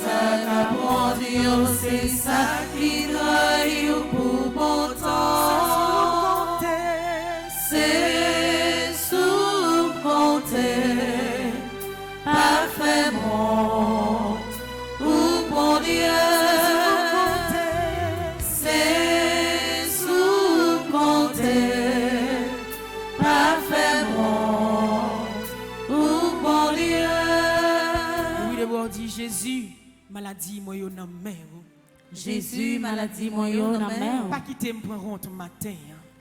Ça cabron Dieu c'est ça qui trahit pour bon temps. C'est sous compter parfaitement pour bon Dieu. C'est sous compter parfaitement pour bon Dieu. Oui, d'abord dit Jésus, maladie moi yo nan main. Jésus, maladie, moi, yo, nan men. Pas quitter me prendre honte matin.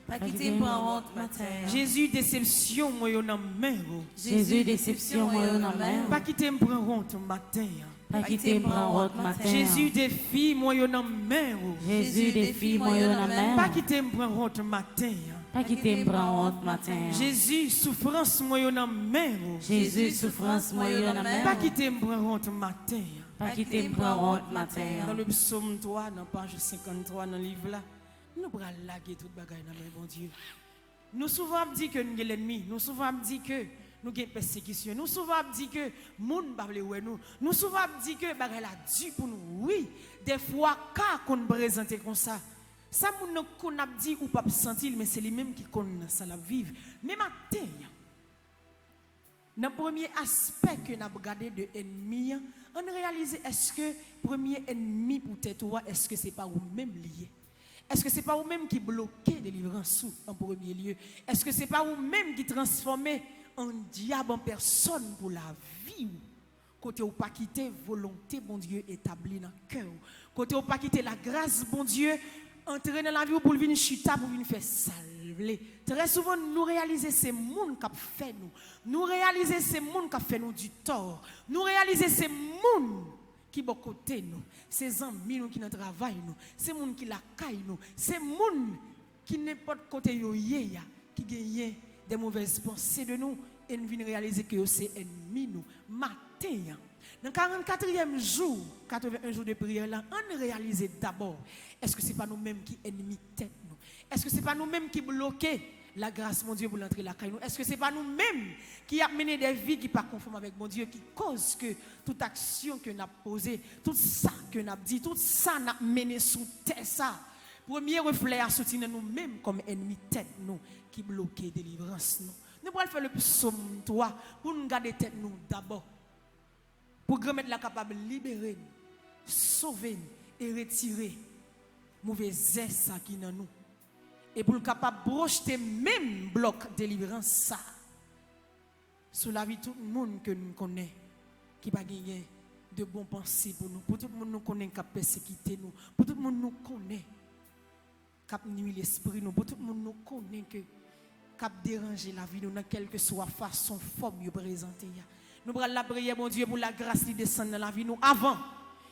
Pas quitter pour honte matin. Jésus déception moi yo nan main. Jésus, déception, moi, yo, nan men. Pas quitter me prendre honte matin. Pas quitter pour honte matin. Jésus défie moi yo nan main. Jésus, défie, moi, yo, nan men. Pas quitter me prendre honte matin. Pas quitter pour honte matin. Jésus souffrance moi yo nan main. Jésus, souffrance, moi, yo, nan men. Pas quitter me prendre honte matin. Pas quitter pour honte Dans matin. le psaume 3, dans page 53 dans le livre là, nous allons laguer toute bagaille dans le bon Dieu. Nous souvent dit que nous avons l'ennemi, nous souvent dit que nous avons persécution, nous souvent dit que le monde ne parle pas nous, nous souvent dit que bagaille la dû pour nous. Oui, des fois quand on présente comme ça, ça nous qu'on a dit ou pas sentir, mais c'est les mêmes qui connaissent ça la vivre. Mais matin, dans le premier aspect que nous avons regardé de l'ennemi, on réalise est-ce que le premier ennemi pour toi, est-ce que ce n'est pas vous-même lié? Est-ce que ce n'est pas vous-même qui bloquez délivrance en premier lieu? Est-ce que ce n'est pas vous-même qui transformez en diable en personne pour la vie? Côté ou pas quitter volonté, bon Dieu, établie dans le cœur. Côté ou pas quitter la grâce, bon Dieu, entrer dans la vie pour venir chuter, pour venir faire salver. Très souvent, nous réalisons ces mondes qui fait nous. Nous réalisons ces mondes qui fait nous du tort. Nous réalisons ces mondes qui sont côté nous. Ces amis nous qui nous travaillent nous. Ces mondes qui la caillent nous. Ces mondes qui n'importe côté yo ya, qui gagnent des mauvaises pensées de nous et nous venons réaliser que c'est ennemi nous. Matin, dans le 44e jour, 81 jours de prière là, on réalise d'abord, est-ce que ce n'est pas nous-mêmes qui ennemis tête nous? Est-ce que ce n'est pas nous-mêmes qui bloquons la grâce, mon Dieu, pour l'entrée la caille nous? Est-ce que ce n'est pas nous-mêmes qui avons mené des vies qui ne sont pas conformes avec mon Dieu, qui cause que toute action que nous avons posée, tout ça que nous avons dit, tout ça nous avons mené sous terre ça? Premier reflet à soutenir nous-mêmes comme ennemis tête nous, qui bloquent la délivrance nous. Nous allons faire le psaume 3 pour nous garder tête nous d'abord. Pour remettre la capable de libérer, sauver et retirer mauvais airs qui dans nous. Et pour le capable de projeter même bloc délivrance ça sur la vie de tout le monde que nous connaissons, qui va gagner de bonnes pensées pour nous. Pour tout le monde nous connaît qui a persécuté nous. Pour tout le monde nous connaît qui a nuit l'esprit nous. Pour tout le monde nous connaît que qui a dérangé la vie nous dans quelque soit façon, forme présentée. Nous allons la prière, mon Dieu, pour la grâce qui descend dans la vie nous avant.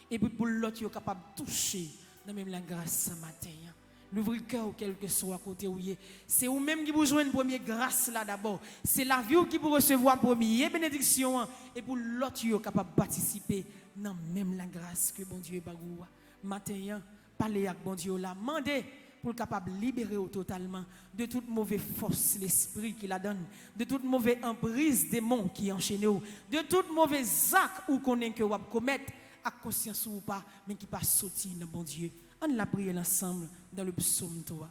Et puis pour l'autre, qui est capable de toucher dans même la grâce ce matin. L'ouvrir le cœur, quel que soit côté où il est. C'est vous-même qui vous jouez une première grâce là d'abord. C'est la vie qui vous recevoir une première bénédiction. Et pour l'autre, qui est capable de participer dans même la grâce que bon Dieu est bagou. Matin, parlez avec bon Dieu là. Mandez pour le capable de libérer totalement de toute mauvaise force l'esprit qui la donne, de toute mauvaise emprise démon qui enchaîne, de toute mauvaise acte ou connaît que vous commettre à conscience ou pas, mais qui pas sortir dans bon Dieu. On l'a prié ensemble dans le psaume 3.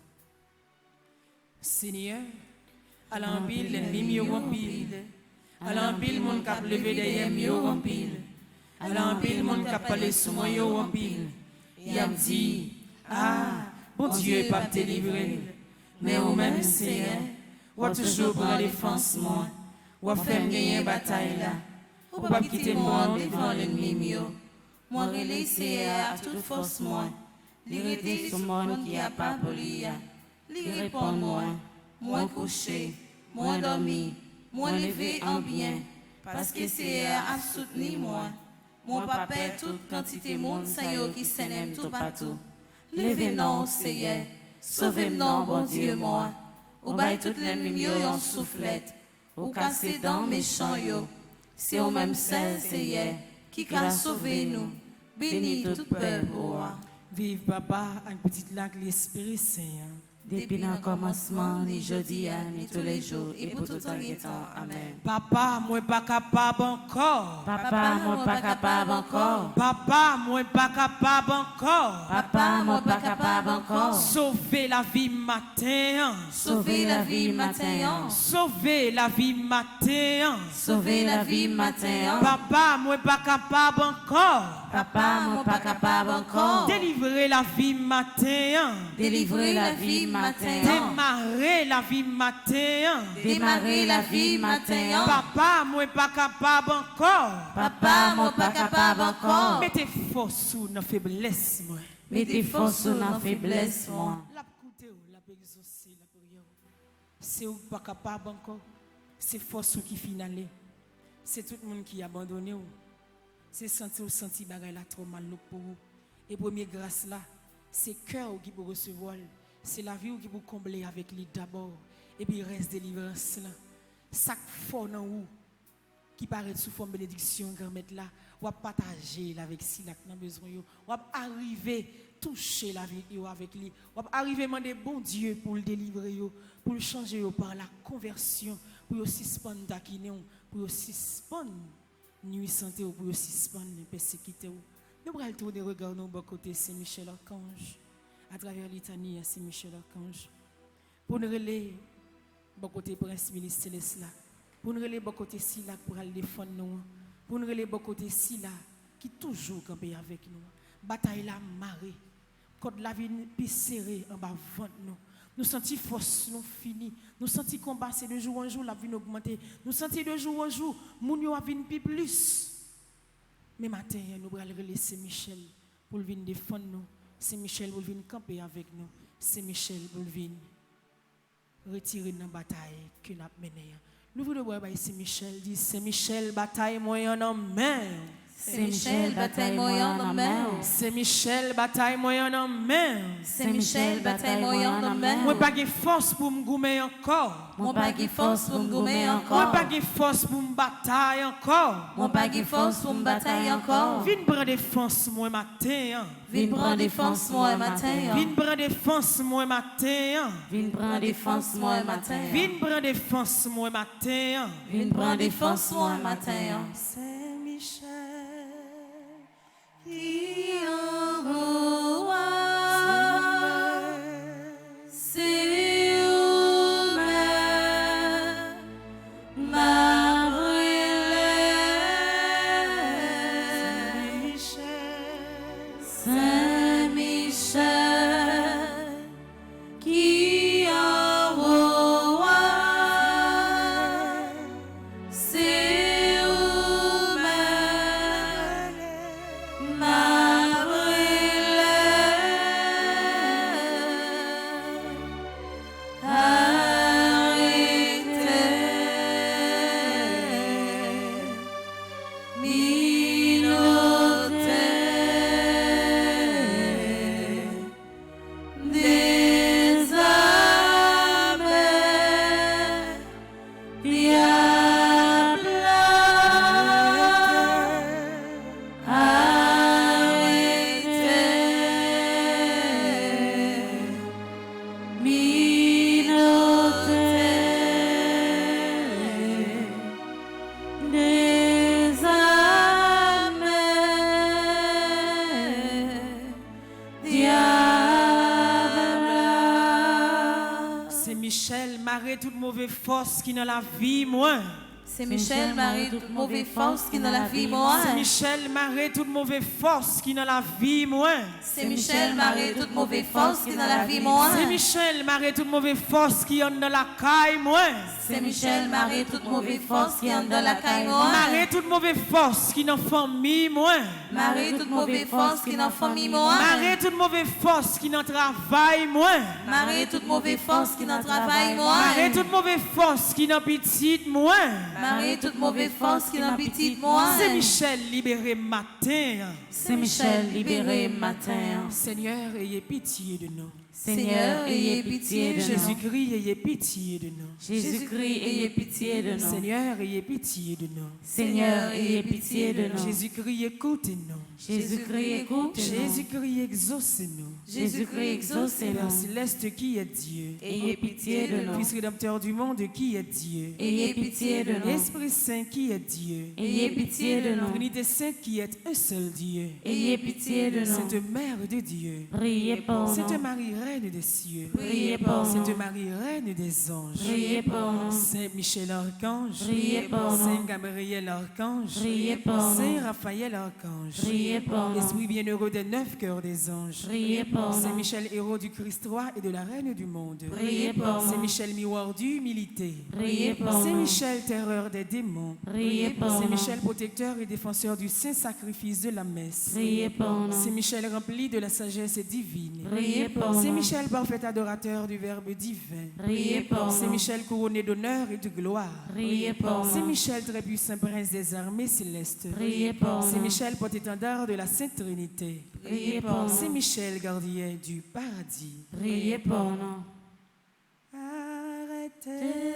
Seigneur, à l'empile l'ennemi yo en pile, à l'empile mon cap levé derrière yo en pile, à l'empile mon cap parler sous moi yo en pile. Il a dit bon Dieu pas te délivrer, mais au même Seigneur, ou toujours pour la défense moi, ou faire gagner bataille là, ou pas quitter moi devant l'ennemi mio. Moi relaisser à toute force moi, l'irriter sur monde qui a pas poli, lui répond moi couché, moi dormi, moi levé en bien, parce que c'est à soutenir moi pas perdre toute quantité monde ça yo qui s'aime tout partout. Levez-nous, Seigneur, sauvez-nous, bon Dieu, moi. Ou baille toute l'ennemi yo en soufflette, ou cassez dans méchant yo. C'est au même seul, Seigneur, qui a sauvé nous. Bénis tout peuple, roi. Vive papa, un petit lac l'Esprit Saint. Depuis le commencement, ni jeudi, ni tous les jours, et pour tout le temps. Amen. Papa, moi pas capable encore. Papa, moi pas capable encore. Papa, moi pas capable encore. Papa, moi pas capable encore. Sauver la vie matin. Sauver la vie matin. Sauver la vie matin. Sauver la vie matin. Papa, moi pas capable encore. Papa, moi pas capable encore. Délivrer la vie matin. Délivrer la vie matin. Démarrer la vie matin. Démarrer la vie matin. Papa, moi pas capable encore. Papa, moi pas capable encore. Mettez force sous nos faiblesses, moi. Mettez force sous nos faiblesses, moi. La écouter, la exaucer, la prière. C'est ou pas capable encore. C'est force qui finale. C'est tout le monde qui a abandonné. C'est senti bagay la trop mal pour vous. Et première grâce là, c'est cœur qui peut recevoir. C'est la vie qui peut combler avec lui d'abord. Et puis reste délivrance là. Chaque fort dans vous qui paraît sous forme de bénédiction, grand-mère là, ou à partager avec si là dans besoin yo, ou à arriver toucher la vie yo avec lui, ou à arriver demander bon Dieu pour le délivrer yo, pour le changer yo par la conversion, pour le suspendre taquiner, pour le suspendre nuit santé ou pour le suspendre persécuter. Nous allons tourner regard nous bon côté Saint-Michel Archange à travers litanie Saint-Michel Archange pour nous relayer bon côté prince ministre céleste là. Pour nous relayer bon côté si là pour aller défendre nous, pour nous relayer bon côté si là qui toujours campé avec nous. Bataille la marée quand la vie plus serrée en bas ventre nous. Nous sentons force, nous fini. Nous sentons combat, c'est de jour en jour, la vie augmenter. Nous sentons de jour en jour, moun yo a vinn plus. Mais matin, nous allons laisser Michel pour venir défendre nous. C'est Michel pour venir camper avec nous. C'est Michel pour venir retirer dans la bataille que nous avons menée. Nous voulons voir c'est Michel dit c'est Michel bataille moyen en main. C'est Michel bataille moyen en main. C'est Michel bataille moyen en main. C'est Michel bataille moyen en main. Moi pas de force pour me goumer encore. Moi pas de force pour me goumer encore. Moi pas de force pour me bataille encore. Moi pas de force pour me bataille encore. Viens prendre défense moi matin. Viens prendre défense moi matin. Viens prendre défense moi matin. Viens prendre défense moi matin. Viens prendre défense moi matin. Viens prendre défense moi matin. C'est Michel qui envoie. C'est où-même ma brûlée. Saint-Michel qui envoie. C'est où-même ma brûlée. Arrêtez, minotez, désarmez, diable. Arrêtez, minotez, désarmez, diable. C'est Michel marrer toute mauvaise force qui dans la vie moi. C'est Michel Marie toute mauvaise force qui dans la vie moi. C'est Michel marrer toute mauvaise force qui dans la vie moi. C'est Michel Marie toute mauvaise force qui dans la vie moi. C'est Michel marrer toute mauvaise force qui en dans la caille moi. C'est Michel Marie toute mauvaise force qui en dans la caille moi. Marrer toute mauvaise force qui dans famille moi. Marie toute mauvaise force qui dans famille moi. Marrer toute mauvaise force qui dans travail moi. Marie toute mauvaise force qui dans travail moi. Marrer toute mauvaise force qui dans petite moi. Marie toute mauvaise force qui dans petite moi. C'est Michel libéré matin. C'est Michel libéré matin. Seigneur, ayez pitié de nous. Seigneur, ayez pitié de nous. Jésus-Christ, ayez pitié de nous. Jésus-Christ, ayez pitié de nous. Seigneur, ayez pitié de nous. Seigneur, ayez pitié de nous. Jésus-Christ, écoutez-nous. Jésus-Christ, écoutez-nous. Jésus-Christ, exaucez-nous. Jésus-Christ, exaucez-nous. Père céleste qui est Dieu. Ayez pitié de nous. Fils rédempteur du monde qui est Dieu. Ayez pitié de nous. Esprit Saint qui est Dieu. Ayez pitié de nous. Trinité Sainte qui est un seul Dieu. Ayez pitié de nous. Sainte Mère de Dieu. Priez pour Sainte nous. Marie, Reine des cieux. Priez pour nous. Sainte Marie, Reine des anges. Priez pour nous. Saint Michel Archange. Priez pour nous. Saint Gabriel Archange. Priez pour nous. Saint Raphaël Archange. Priez pour nous. Esprit bienheureux des 9 cœurs des anges. Priez pour Saint nous. Michel, héros du Christ roi et de la Reine du monde. Priez pour Saint nous. Michel, miroir d'humilité. Priez pour Saint nous. Michel, terreur des démons. Priez pour Saint nous. Michel, protecteur et défenseur du saint sacrifice de la messe. Priez pour nous. Saint Michel, rempli de la sagesse divine. Priez pour Saint nous. Michel, parfait adorateur du Verbe divin. Priez pour Saint nous. Michel, couronné d'honneur et de gloire. Priez pour Saint nous. Michel, très puissant prince des armées célestes. Priez pour Saint nous. Michel, porte-étendard de la Sainte Trinité. Priez pour Saint nous. Michel, gardien du paradis. Priez pour nous. Arrêtez.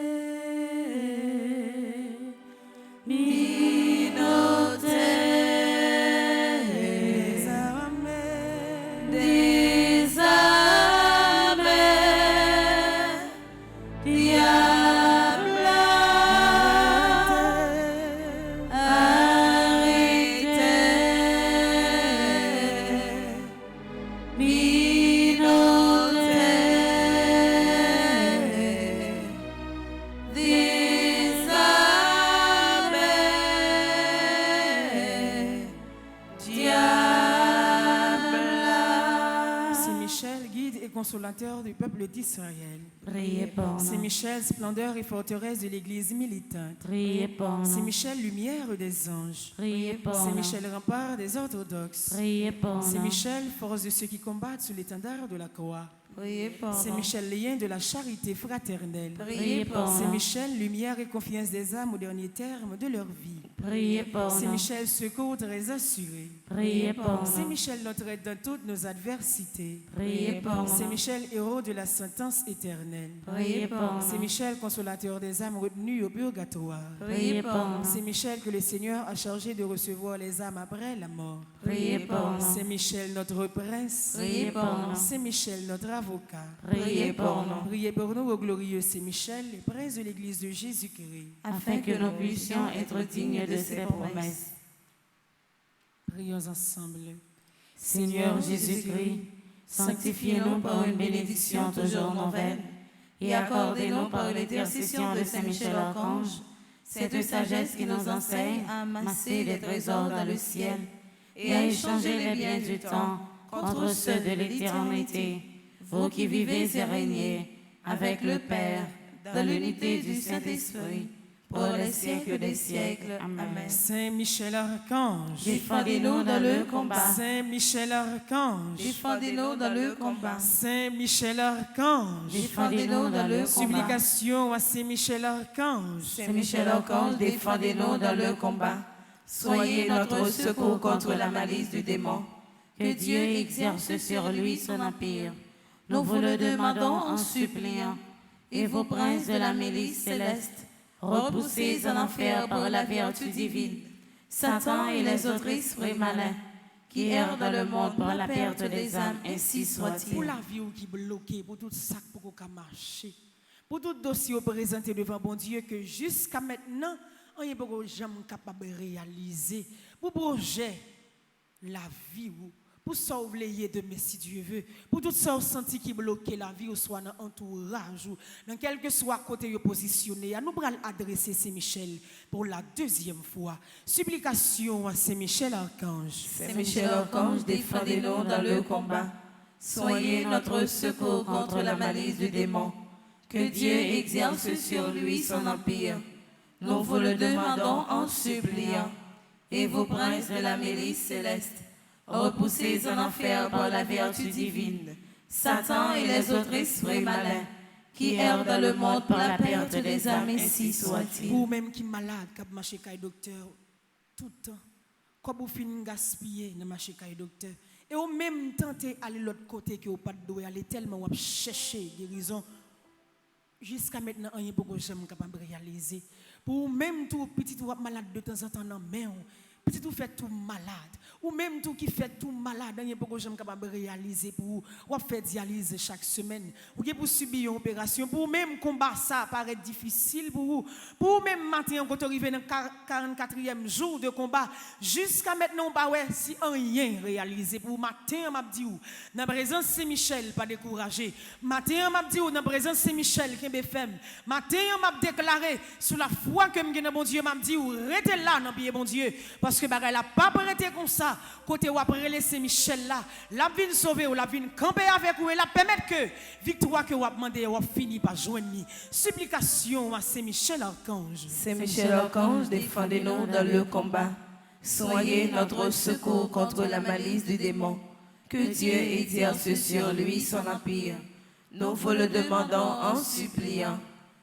guide et consolateur du peuple d'Israël. Priez pour Saint nous. Michel, splendeur et forteresse de l'Église militante. Priez pour Saint nous. Michel, lumière des anges. Priez pour Saint nous. Michel, rempart des orthodoxes. Priez pour Saint nous. Michel, force de ceux qui combattent sous l'étendard de la croix. Priez pour Saint nous. Michel, lien de la charité fraternelle. Priez pour Saint nous. Michel, lumière et confiance des âmes au dernier terme de leur vie. Priez pour Saint nous. Michel, secours très assuré. Priez pour Saint nous. Michel, notre aide dans toutes nos adversités. Priez pour Saint nous. Michel, héros de la sentence éternelle. Priez pour Saint nous. Michel, consolateur des âmes retenues au purgatoire. Priez pour nous. Saint Michel, que le Seigneur a chargé de recevoir les âmes après la mort. Priez pour nous. Saint Michel, notre prince. Priez pour nous. Saint Michel, notre avocat. Priez pour nous. Priez pour nous, ô glorieux Saint Michel, prince de l'Église de Jésus-Christ. Afin que nous puissions être dignes de ses promesses. Prions ensemble. Seigneur Jésus-Christ, sanctifiez-nous par une bénédiction toujours nouvelle et accordez-nous par l'intercession de Saint Michel Archange cette sagesse qui nous enseigne à amasser les trésors dans le ciel et à échanger les biens du temps contre ceux de l'éternité, vous qui vivez et régnez avec le Père dans l'unité du Saint-Esprit pour les siècles des siècles. Amen. Saint Michel Archange. Défendez-nous dans le combat. Saint Michel Archange. Défendez-nous dans le combat. Saint Michel Archange. Défendez-nous dans le combat. Supplication à Saint Michel Archange. Saint Michel Archange, défendez-nous dans le combat. Soyez notre secours contre la malice du démon. Que Dieu exerce sur lui son empire. Nous vous le demandons en suppliant. Et vos princes de la milice céleste, repoussés en enfer par la vertu divine, Satan et les autres esprits malins, qui errent dans le monde par la perte des âmes, ainsi soit-il. Pour la vie ou qui bloquée, pour tout ça pour qu'on marcher, pour tout dossier présenté devant bon Dieu que jusqu'à maintenant, on n'est pas jamais capable de réaliser. Pour projet, la vie ou pour sauver demain si Dieu veut, pour tout ça senti qui bloque la vie ou soit dans l'entourage ou dans quel que soit côté positionné, nous allons adresser Saint Michel pour la deuxième fois. Supplication à Saint Michel Archange. Saint Michel Archange, défendez-nous dans le combat. Soyez notre secours contre la malice du démon. Que Dieu exerce sur lui son empire. Nous vous le demandons en suppliant. Et vous, princes de la milice céleste, repoussés en enfer par la vertu divine, Satan et les autres esprits malins, qui errent dans le monde par la perte des âmes, ainsi soit-il. Pour même qui malade, qui a marché avec docteur, tout le temps, quand vous finissez gaspiller dans marché avec docteur, et au même temps, aller de l'autre côté que vous pas de aller tellement vous chercher guérison, jusqu'à maintenant, il n'y a pas de jamais capable de réaliser. Pour même tout petit ou malade de temps en temps, non, mais petit ou fait tout malade, ou même tout qui fait tout malade, il n'y a pas de jamais capable de réaliser pour ou faire dialyse chaque semaine, ou pour subir une opération, pour même combattre ça paraît difficile pour vous, pour même matin quand arrivé dans le 44e jour de combat, jusqu'à maintenant on pas ouais si rien réalisé pour matin m'a dit ou dans présence Saint Michel pas découragé, matin m'a dit ou dans présence Saint Michel qui est femme, matin m'a déclaré sous la foi que me bon Dieu m'a dit ou restez là dans pied bon Dieu parce que bagay la pas prêté comme ça côté ou après laisser Michel là la vinn sauver ou la vinn camper avec ou et la permettre que victoire que ou a demandé ou fini par joindre supplication à Saint Michel Archange. Saint Michel Archange, défendez-nous dans le combat. Soyez notre secours contre la malice du démon. Que Dieu exerce sur lui son empire. Nous vous le demandons en suppliant.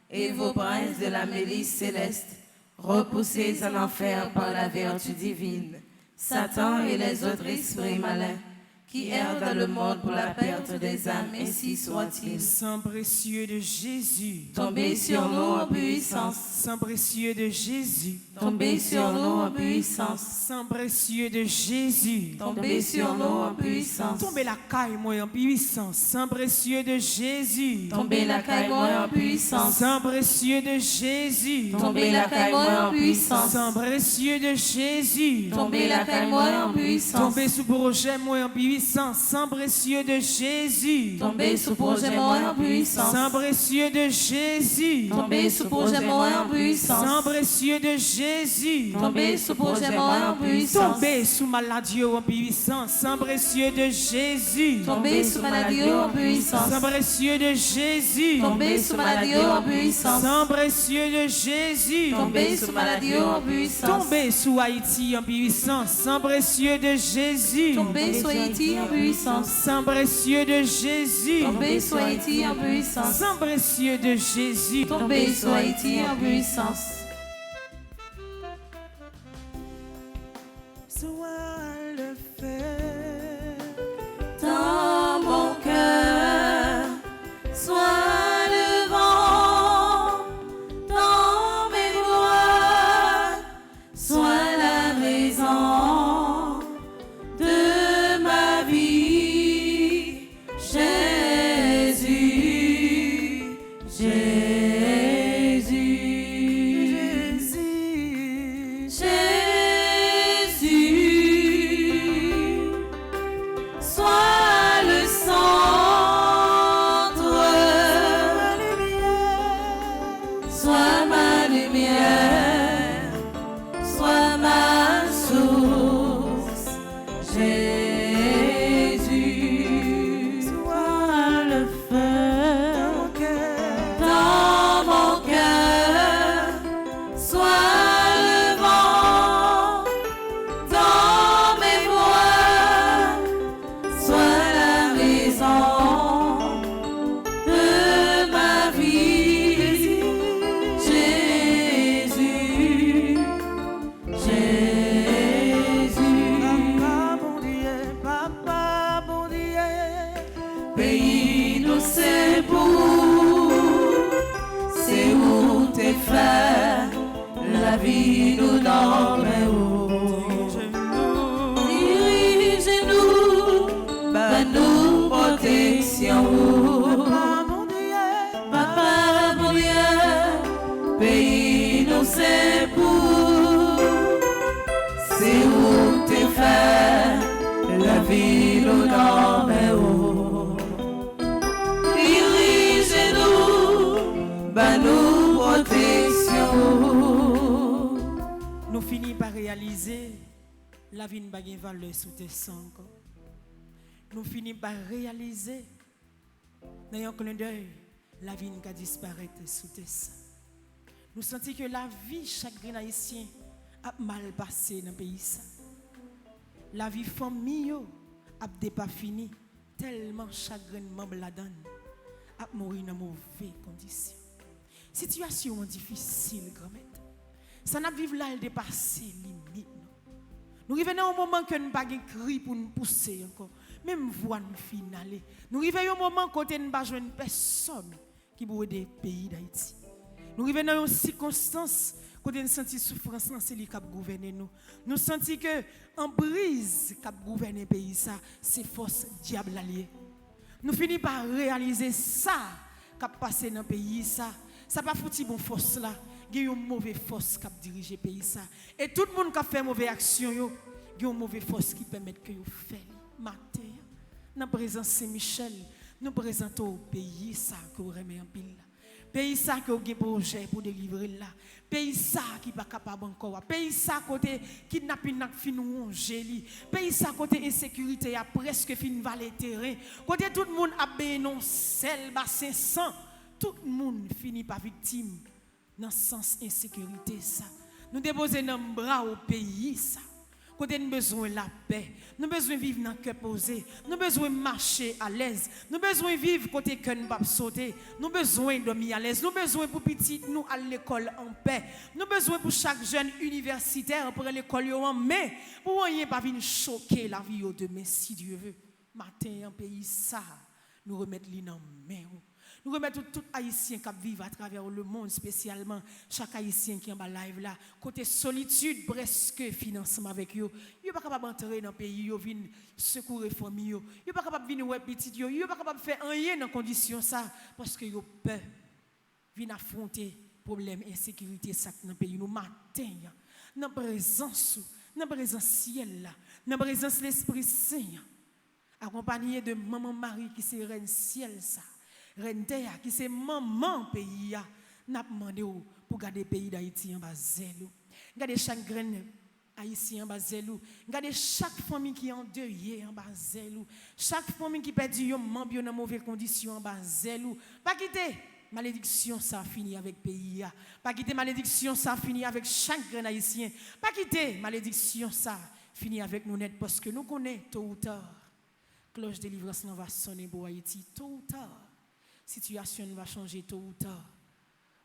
Et vos princes de la milice céleste, repoussés en enfer par la vertu divine, Satan et les autres esprits malins, qui errent dans le monde pour la perte des âmes, ainsi soit-il. Sang précieux de Jésus, Tombez sur nous en puissance. sang précieux de Jésus, Tombez sur nous en puissance. sang précieux de Jésus, Tombez sur nous en puissance. tombez la caille moi en puissance, sang précieux de Jésus, Tombez la caille moi en puissance. sang précieux de Jésus, Tombez la caille moi en puissance. sang précieux de Jésus, Tombez la caille moi en puissance. tombez sous projet moi en puissance, puissance, sang précieux de Jésus. Tombez sous projet moi en puissance. Sang précieux de Jésus. Tombez sous projet moi en puissance. Sang précieux de Jésus. Tombez sous projet moi en puissance. Tombez sous maladie en puissance. Sang précieux de Jésus. Tombez sous maladie en puissance. Sang précieux de Jésus. Tombez sous maladie en puissance. Sang précieux de Jésus. Tombez sous maladie en puissance. Tombez sous Haïti en puissance. Sang précieux de Jésus. Tombez sous Haïti en puissance. Sang précieux de Jésus. Tombez sous Haïti en puissance. Sang précieux de Jésus. Tombez sous Haïti en puissance. Sois le feu Dans mon cœur, sois le vent. Dans mes voix, sois la raison de ma vie. Jésus, Jésus, Jésus, sois le centre, sois ma lumière, sois ma source. Jésus, sois le feu dans mon cœur, sois le vent dans mes voix, sois la raison de ma vie. Jésus, Jésus, Papa bon Dieu, pays nous c'est où t'es fait, la vie nous donne dirigez-nous, bah nous protection. Papa mon Dieu, pays nous c'est où t'es fait, la vie nous donne dirigez-nous, bah nous protection. nous finissons par réaliser la vie n'a pas de valeur sous tes sangs. Nous finissons par réaliser dans un clin d'œil la vie n'a disparaître sous tes sangs. Nous sentons que la vie chaque haïtien a mal passé dans le pays. La vie famille a pas fini tellement chagrin membre la donne a mourir dans mauvaises conditions. Situation difficile grand-mère. Ça n'a vivre là, elle dépasse limite. Nous arrivons à un moment que nous n'avons pas de cri pour nous pousser encore. Même voix nous finale. Nous arrivons à un moment côté nous n'avons pas personne qui peut aider le pays d'Haïti. Nous arrivons dans une circonstance côté nous sentons souffrance dans celui qui a gouverné nous. Nous sentons que en brise qui a gouverné le pays ça, c'est force diable alliée. Nous finissons par réaliser ça qui a passé dans le pays ça. Ça pas foutu bon force là. Il y a une mauvaise force qui a dirigé le pays ça. Et tout le monde qui a fait mauvaise action, il y a une mauvaise force qui permet que vous fassiez. Matin, dans la présence de Saint-Michel, nous présentons au pays ça que vous remettez en pile. Pays ça que vous avez un projet pour délivrer là. Pays ça qui n'est pas capable encore. Pays ça côté kidnapping n'a fin rongé. Pays ça côté insécurité a presque fin valer terrain. Côté tout le monde a bénon sel bassin sang. Tout le monde finit par victime dans le sens insécurité ça. Nous déposons dans le bras au pays ça. Côté nous besoin de la paix, nous besoin de vivre dans le cœur posé, nous besoin de marcher à l'aise, nous besoin de vivre côté que nous pas sauter, nous besoin de dormir à l'aise, nous besoin pour petit nous à l'école en paix, nous besoin pour chaque jeune universitaire après l'école en mai, pour rien pas venir choquer la vie de demain si Dieu veut. Matin en pays ça, nous remettre li dans main. Nous remettons tout Haïtien qui vit à travers le monde, spécialement chaque Haïtien qui est en bas live là, côté solitude, presque financement avec eux. Ils ne sont pas capables d'entrer dans le pays, ils viennent secourir les familles, ils ne sont pas capables de venir voir petit, ils ne sont pas capables de faire rien dans condition ça, parce qu'ils ont peur. Ils viennent affronter problème insécurité ça dans le pays. Nous matin, dans la présence ciel là, dans la présence de l'Esprit Saint. accompagné de maman Marie qui c'est reine ciel ça, reine terre qui c'est maman pays a, n'a demandé pour garder pays d'Haïti en bas zèle. Garder chaque graine haïtien en bas zèle. Garder chaque famille qui est endeuillée en bas zèle. Chaque famille qui perdu un membre dans mauvaise condition en bas zèle. Pas quitter malédiction ça finit avec pays a. Pas quitter malédiction ça finit avec chaque graine haïtien. Pas quitter malédiction ça finit avec nous net parce que nous connaissons tôt ou tard. Cloche de délivrance va sonner pour Haïti tôt ou tard. Situation va changer tôt ou tard.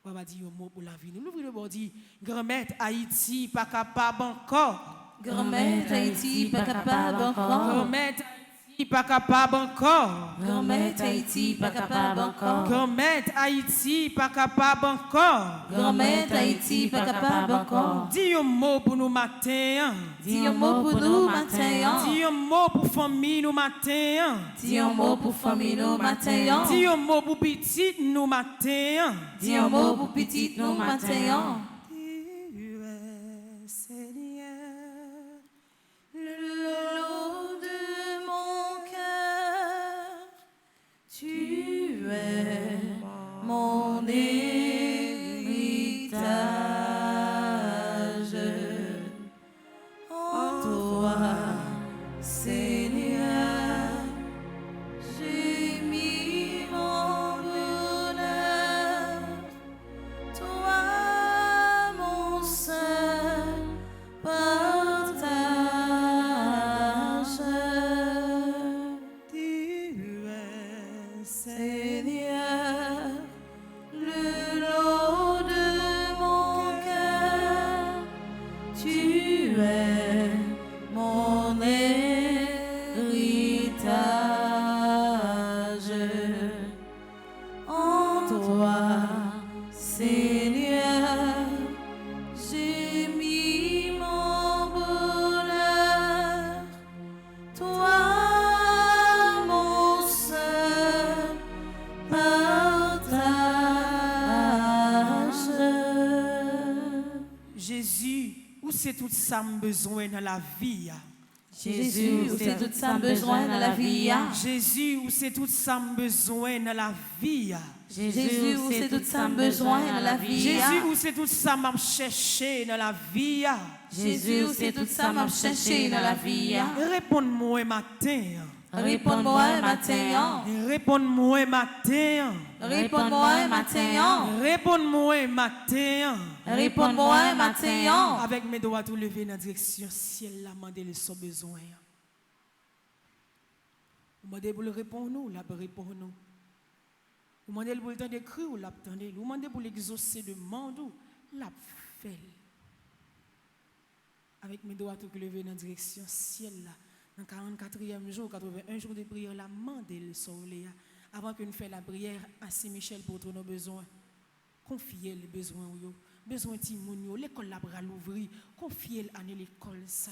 On va dire un mot pour la vie. Nous l'ouvrons le bord dit grand-mère Haïti pas capable encore. Grand-mère Haïti pas capable encore. Grand-mère Haïti pas capable encore. Grand-mère Haïti pas capable encore. Grand-mère Haïti pas capable encore. Grand-mère Haïti pas capable encore. Dis un mot pour nous matin. Dis un mot pour nous matin. Dis un mot pour famille nous matin. Dis un mot pour famille nous matin. Dis un mot pour petit nous matin. Dis un mot pour petit nous matin. Mon héritage, en toi, Seigneur, j'ai mis mon bonheur, toi, mon seul partage. Tu es, Seigneur, le lot de mon cœur, tu es mon héritage. En toi, Seigneur, j'ai mis mon bonheur, toi, mon seul partage. Jésus, où c'est tout ça me besoin dans la vie? Jésus, où c'est tout ça besoin dans la vie. Jésus, où c'est tout ça me besoin dans la vie? Jésus, où c'est tout ça besoin dans la vie. Jésus, où c'est tout ça m'a cherché dans la vie? Jésus, où c'est tout ça m'a cherché dans la vie. Réponds-moi matin. Réponds-moi matin. Réponds-moi matin. Réponds-moi matin. Réponds-moi matin. Réponds-moi matin. Avec mes doigts tout levés dans la direction ciel, la mandé le son besoin. Vous demandez pour le répondre nous, la répondre nous. Vous demandez pour le temps d'écrire ou l'attendre. Vous demandez pour l'exaucer de monde ou la fait. Avec mes doigts tout levés dans la direction ciel là. Dans le 44e jour, 81 jours de prière, la mandé le soleil. Avant que nous fassions la prière à Saint-Michel pour tous nos besoins. Confiez les besoins. Besoin de Timoun, l'école la bras l'ouvrir. Confiez à l'école ça.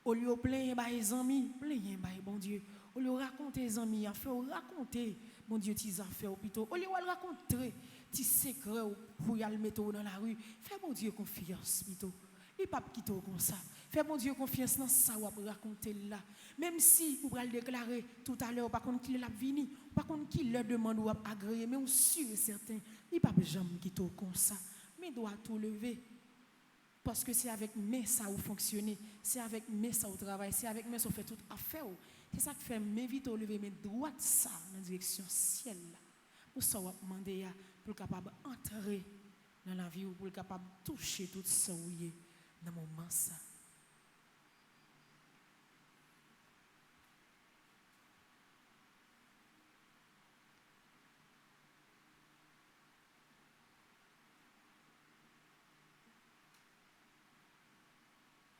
Au lieu de plein les amis, plein bon Dieu. Au lieu de raconter les amis, raconter, mon Dieu, tes affaires plutôt. Au lieu de raconter tes secrets pour y aller mettre dans la rue, fais mon Dieu confiance plutôt. Il ne peut pas quitter comme ça. Fais mon Dieu confiance dans ça ou raconter là. Même si vous allez déclarer tout à l'heure, par contre, qu'il est venu, par contre, qu'il leur demande ou agréer, mais on sûr et certain, il ne peut pas jamais quitter comme ça. Mais il doit tout lever. Parce que c'est avec mes ça vous fonctionner, c'est avec mes ça vous travaille, c'est avec mes ça vous fait toute affaire. C'est ça qui fait m'inviter à lever mes droits ça dans la direction ciel. Pour ça, vous demander pour capable entrer dans la vie ou pour capable toucher tout ça dans mon moment ça.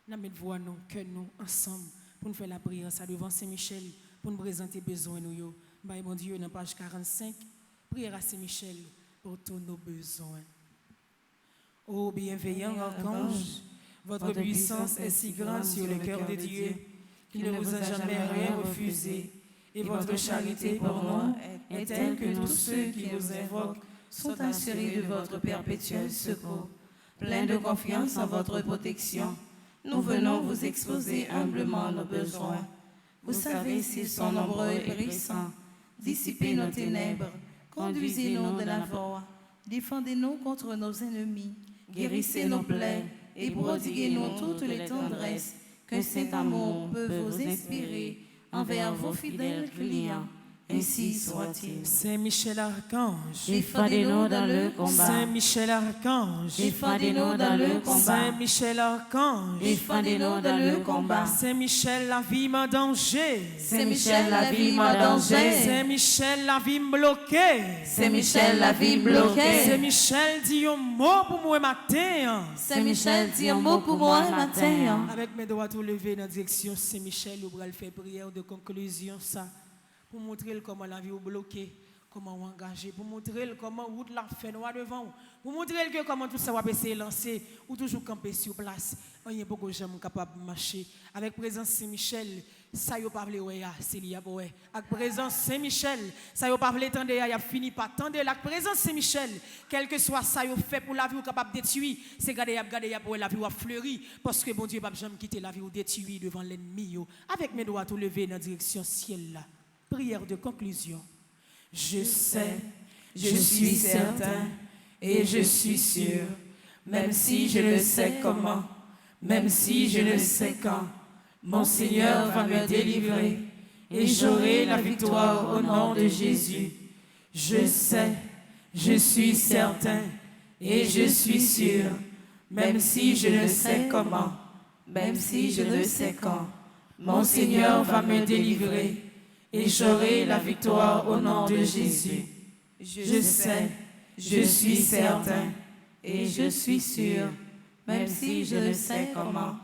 Nous mettons nous, que nous, ensemble, pour nous faire la prière, ça devant Saint-Michel, pour nous présenter besoins nous. Bon Dieu, dans page 45, prière à Saint-Michel pour tous nos besoins. Ô bienveillant archange, votre puissance est si grande sur le cœur de Dieu qu'il ne vous a jamais rien refusé. Et votre charité pour nous est telle que tous ceux qui vous invoquent sont assurés de votre perpétuel secours. Plein de confiance en votre protection, nous venons vous exposer humblement nos besoins. Vous savez s'ils sont nombreux et périssants. Dissipez nos ténèbres, conduisez-nous de la voie. Défendez-nous contre nos ennemis. Guérissez nos plaies et prodiguez-nous toutes les tendresses qu'un saint amour peut vous inspirer envers vos fidèles clients. Ainsi soit-il. Saint Michel Archange, Défendez-nous dans le combat. Saint Michel Archange, Défendez-nous dans le combat. Saint Michel Archange, Défendez-nous dans le combat. Saint Michel la vie en danger, Saint Michel, la vie en danger. Saint Michel la vie bloquée, Saint Michel, la vie bloquée. Saint Michel dit un mot pour moi matin. Saint Michel, dis un mot pour moi matin. Avec mes doigts tout levés dans la direction Saint Michel, nous allons faire prière de conclusion ça. Pour montrer comment la vie est bloquée, comment on engager, pour montrer comment route la fait noir devant, pour montrer que comment tout ça va essayer de lancer ou toujours camper sur place. On y a beaucoup de gens capables de marcher. Avec présence Saint-Michel, ça y a pas voulu c'est lié pour avec présence Saint-Michel, ça y a pas voulu tendre y a fini pas tendre la présence Saint-Michel, quel que soit ça y a fait pour la vie ou capable de détruire, c'est garder y a pour la vie ou fleurir parce que bon Dieu pas jamais quitter la vie ou détruire devant l'ennemi. Avec mes doigts tout levés dans la direction ciel là. Prière de conclusion. Je sais, je suis certain et je suis sûr, même si je ne sais comment, même si je ne sais quand, mon Seigneur va me délivrer et j'aurai la victoire au nom de Jésus. Je sais, je suis certain et je suis sûr, même si je ne sais comment, même si je ne sais quand, mon Seigneur va me délivrer et j'aurai la victoire au nom de Jésus. Je sais, je suis certain et je suis sûr, même si je ne sais comment,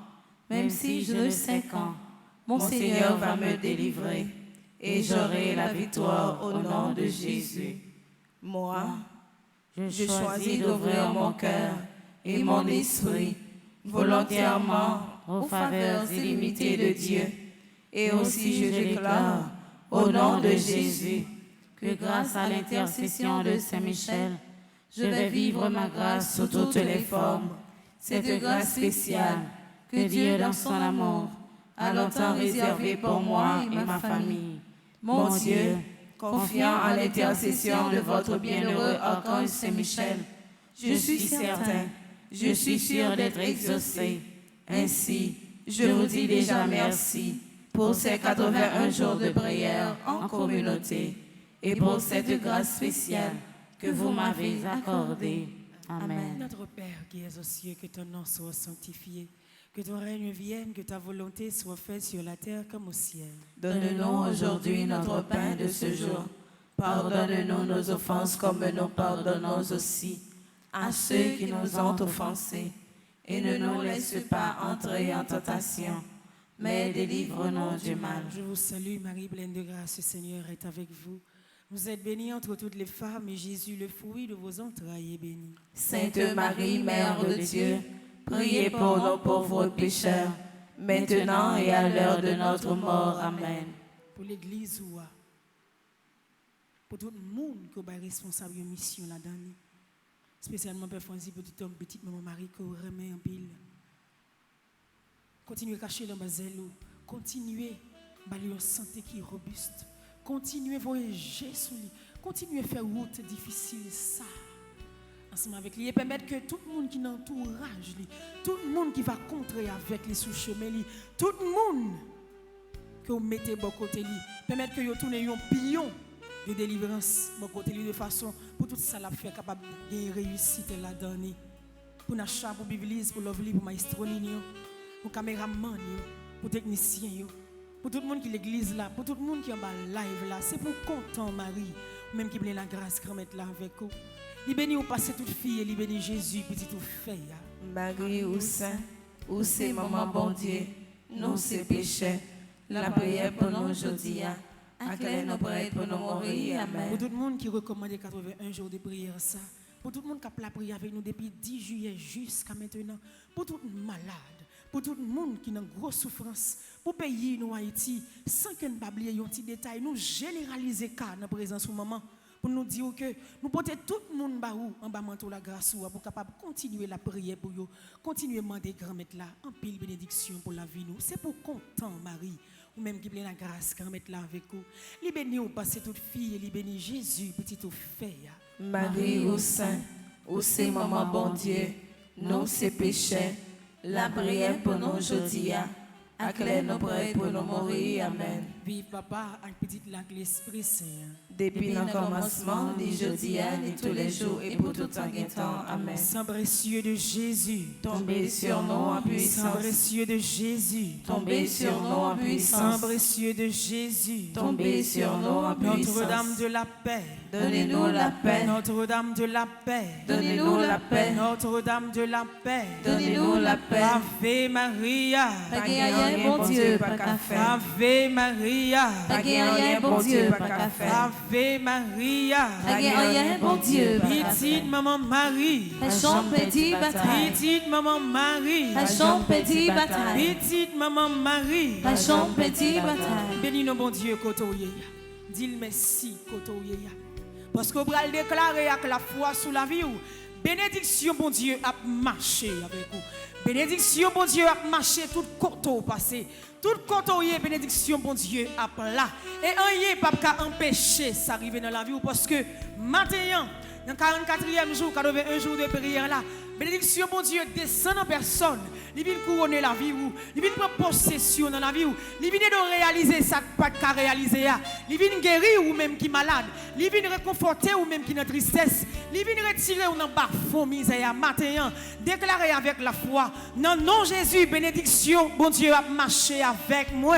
même si je ne sais quand, mon Seigneur va me délivrer et j'aurai la victoire au nom de Jésus. Moi, je choisis d'ouvrir mon cœur et mon esprit volontairement aux faveurs illimitées de Dieu. Et aussi je déclare au nom de Jésus, que grâce à l'intercession de Saint-Michel, je vais vivre ma grâce sous toutes les formes. Cette grâce spéciale que Dieu, dans son amour, a longtemps réservée pour moi et ma famille. Mon Dieu, confiant à l'intercession de votre bienheureux archange Saint-Michel, je suis certain, je suis sûr d'être exaucé. Ainsi, je vous dis déjà merci pour ces 81 jours de prière en communauté et pour cette grâce spéciale que vous m'avez accordée. Amen. Notre Père qui es aux cieux, que ton nom soit sanctifié, que ton règne vienne, que ta volonté soit faite sur la terre comme au ciel. Donne-nous aujourd'hui notre pain de ce jour. Pardonne-nous nos offenses comme nous pardonnons aussi à ceux qui nous ont offensés. Et ne nous laisse pas entrer en tentation, mais délivre-nous du mal. Je vous salue, Marie, pleine de grâce, le Seigneur est avec vous. Vous êtes bénie entre toutes les femmes, et Jésus, le fruit de vos entrailles, est béni. Sainte Marie, Mère de Dieu, priez pour nos pauvres pécheurs, maintenant et à l'heure de notre mort. Amen. Pour l'Église, pour tout le monde qui est responsable de la mission là-dedans, spécialement Père Francis, petit homme, petite maman Marie, qui remet en pile. Continuez à cacher le basel, continuez à avoir une santé qui est robuste, continuez à voyager sur lui, continuez à faire route difficile, ça, ensemble avec lui, et permettre que tout le monde qui l'entourage, tout le monde qui va contrer avec les sous-chemins, tout le monde que vous mettez de côté, permettre que vous tournez un pion de délivrance de côté de façon pour tout ça la faire capable de réussite là-dedans, pour l'achat, pour Biblis, pour l'ovli, pour maestro, pour caméraman, pour technicien, pour tout le monde qui l'église là, pour tout le monde qui est en bas live là, c'est pour content Marie, même qui plein la grâce grand mettre là avec vous. Li béni ou passer toute fille et li béni Jésus petit tout fait. Marie ou saint, ou c'est maman bon Dieu, nous c'est péché. La prière pour nous aujourd'hui, acclame nos prières pour nous mourir. Amen. Pour tout le monde qui recommande 81 jours de prière ça, pour tout le monde qui a la prière avec nous depuis 10 juillet jusqu'à maintenant, pour tout le monde malade, pour tout le monde qui a une grosse souffrance, pour payer nous Haïti, sans que nous oublier un petit détail, nous généraliser car dans présence au moment, pour nous dire que nous portons tout le monde en bas manteau la grâce pour capable continuer la prière pour vous, continuer à demander grand-mère là, en pile bénédiction pour la vie nous. C'est pour content Marie, ou même qui plein la grâce, quand mettre là avec vous. Li béni ou passer toute fille, li béni Jésus, petit ou fait. Marie au sein, où c'est maman bon Dieu, nous c'est péchés, la prière pour nous aujourd'hui, acclare nos prières pour nous mourir, amen. Vive papa, avec petite langue l'Esprit Saint. Depuis le commencement, ni jeudi, ni tous les jours, et pour tout temps, amen. Sang précieux de Jésus, Tombez sur nous en sang puissance, précieux de Jésus, tombez sur nous en sang puissance, précieux de Jésus, tombez sur nous en Notre-Dame puissance. de la paix, Donnez-nous la paix, Notre-Dame de la paix, donnez-nous la paix, Notre-Dame de la paix. donnez-nous la paix. Ave Maria, Pas rien, bon Dieu, pas qu'à faire. Ave Maria, Pas rien, bon Dieu, pas qu'à faire. Ave Maria, Pas rien, bon Dieu, pas qu'à petite faire. maman Marie, Pêchons petit bataille, petite maman Marie, pêchons petit bataille, petite maman Marie. pêchons petit bataille. Bénis nos bon Dieu, Kotoye. Dis merci, Kotoye. Parce que vous allez déclarer avec la foi sous la vie. Bénédiction, bon Dieu, a marché avec vous. Bénédiction, bon Dieu, a marché tout côté passé. Tout côté, bénédiction, bon Dieu, a là. Et rien pas qu'à empêcher ça arriver dans la vie. Parce que maintenant, dans le 44e jour, 81 jours de prière là, bénédiction, bon Dieu, descend en personne. Il vient couronner la vie, il vient prendre possession dans la vie, il vient de réaliser ça pas qu'à réaliser. Il vient guérir ou même qui est malade, il vient réconforter ou même qui est dans tristesse, il vient retirer ou dans bas-fond misère. Matin, déclarer avec la foi, non, non, Jésus, bénédiction, bon Dieu, a marché avec moi.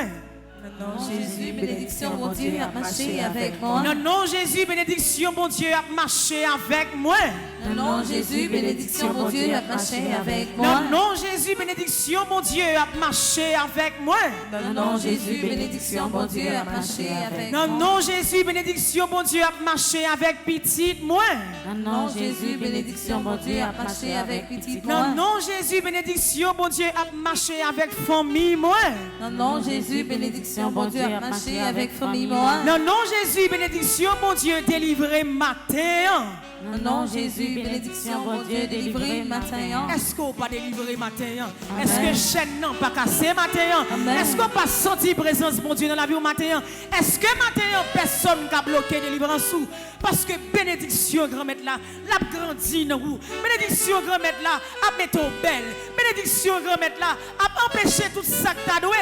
Non, Jésus, bénédiction, mon Dieu, a marché avec moi. Non, non, Jésus, bénédiction, bon Dieu, a marché avec moi. Non, Jésus, bénédiction, mon Dieu, a marché avec moi. Non, non, Jésus, bénédiction, mon Dieu, a marché avec moi. Non, Jésus, bénédiction, mon Dieu, a marché avec moi. Non, non, Jésus, bénédiction, bon Dieu, a marché avec petite moi. Non, Jésus, bénédiction, mon Dieu, a marché avec petit Non, moi. non, Jésus, bénédiction, bon Dieu, a marché avec famille moi. Non, Jésus, bénédiction, mon Dieu, a marché avec famille moi. Non, non, Jésus, bénédiction, bon Dieu, délivré matin. Non, Jésus, bénédiction, mon Dieu, délivré matin. Est-ce qu'on pas délivré matin? Est-ce que chaîne n'a pas cassé matin? Amen. Est-ce qu'on pas senti présence mon Dieu dans la vie au matin? Est-ce que matin personne n'a bloqué délivrance ou? Parce que bénédiction grand-mère là, l'a grandi dans vous. Bénédiction grand-mère là, a mettre au belle. Bénédiction grand-mère là, a empêché tout ça que t'as doué.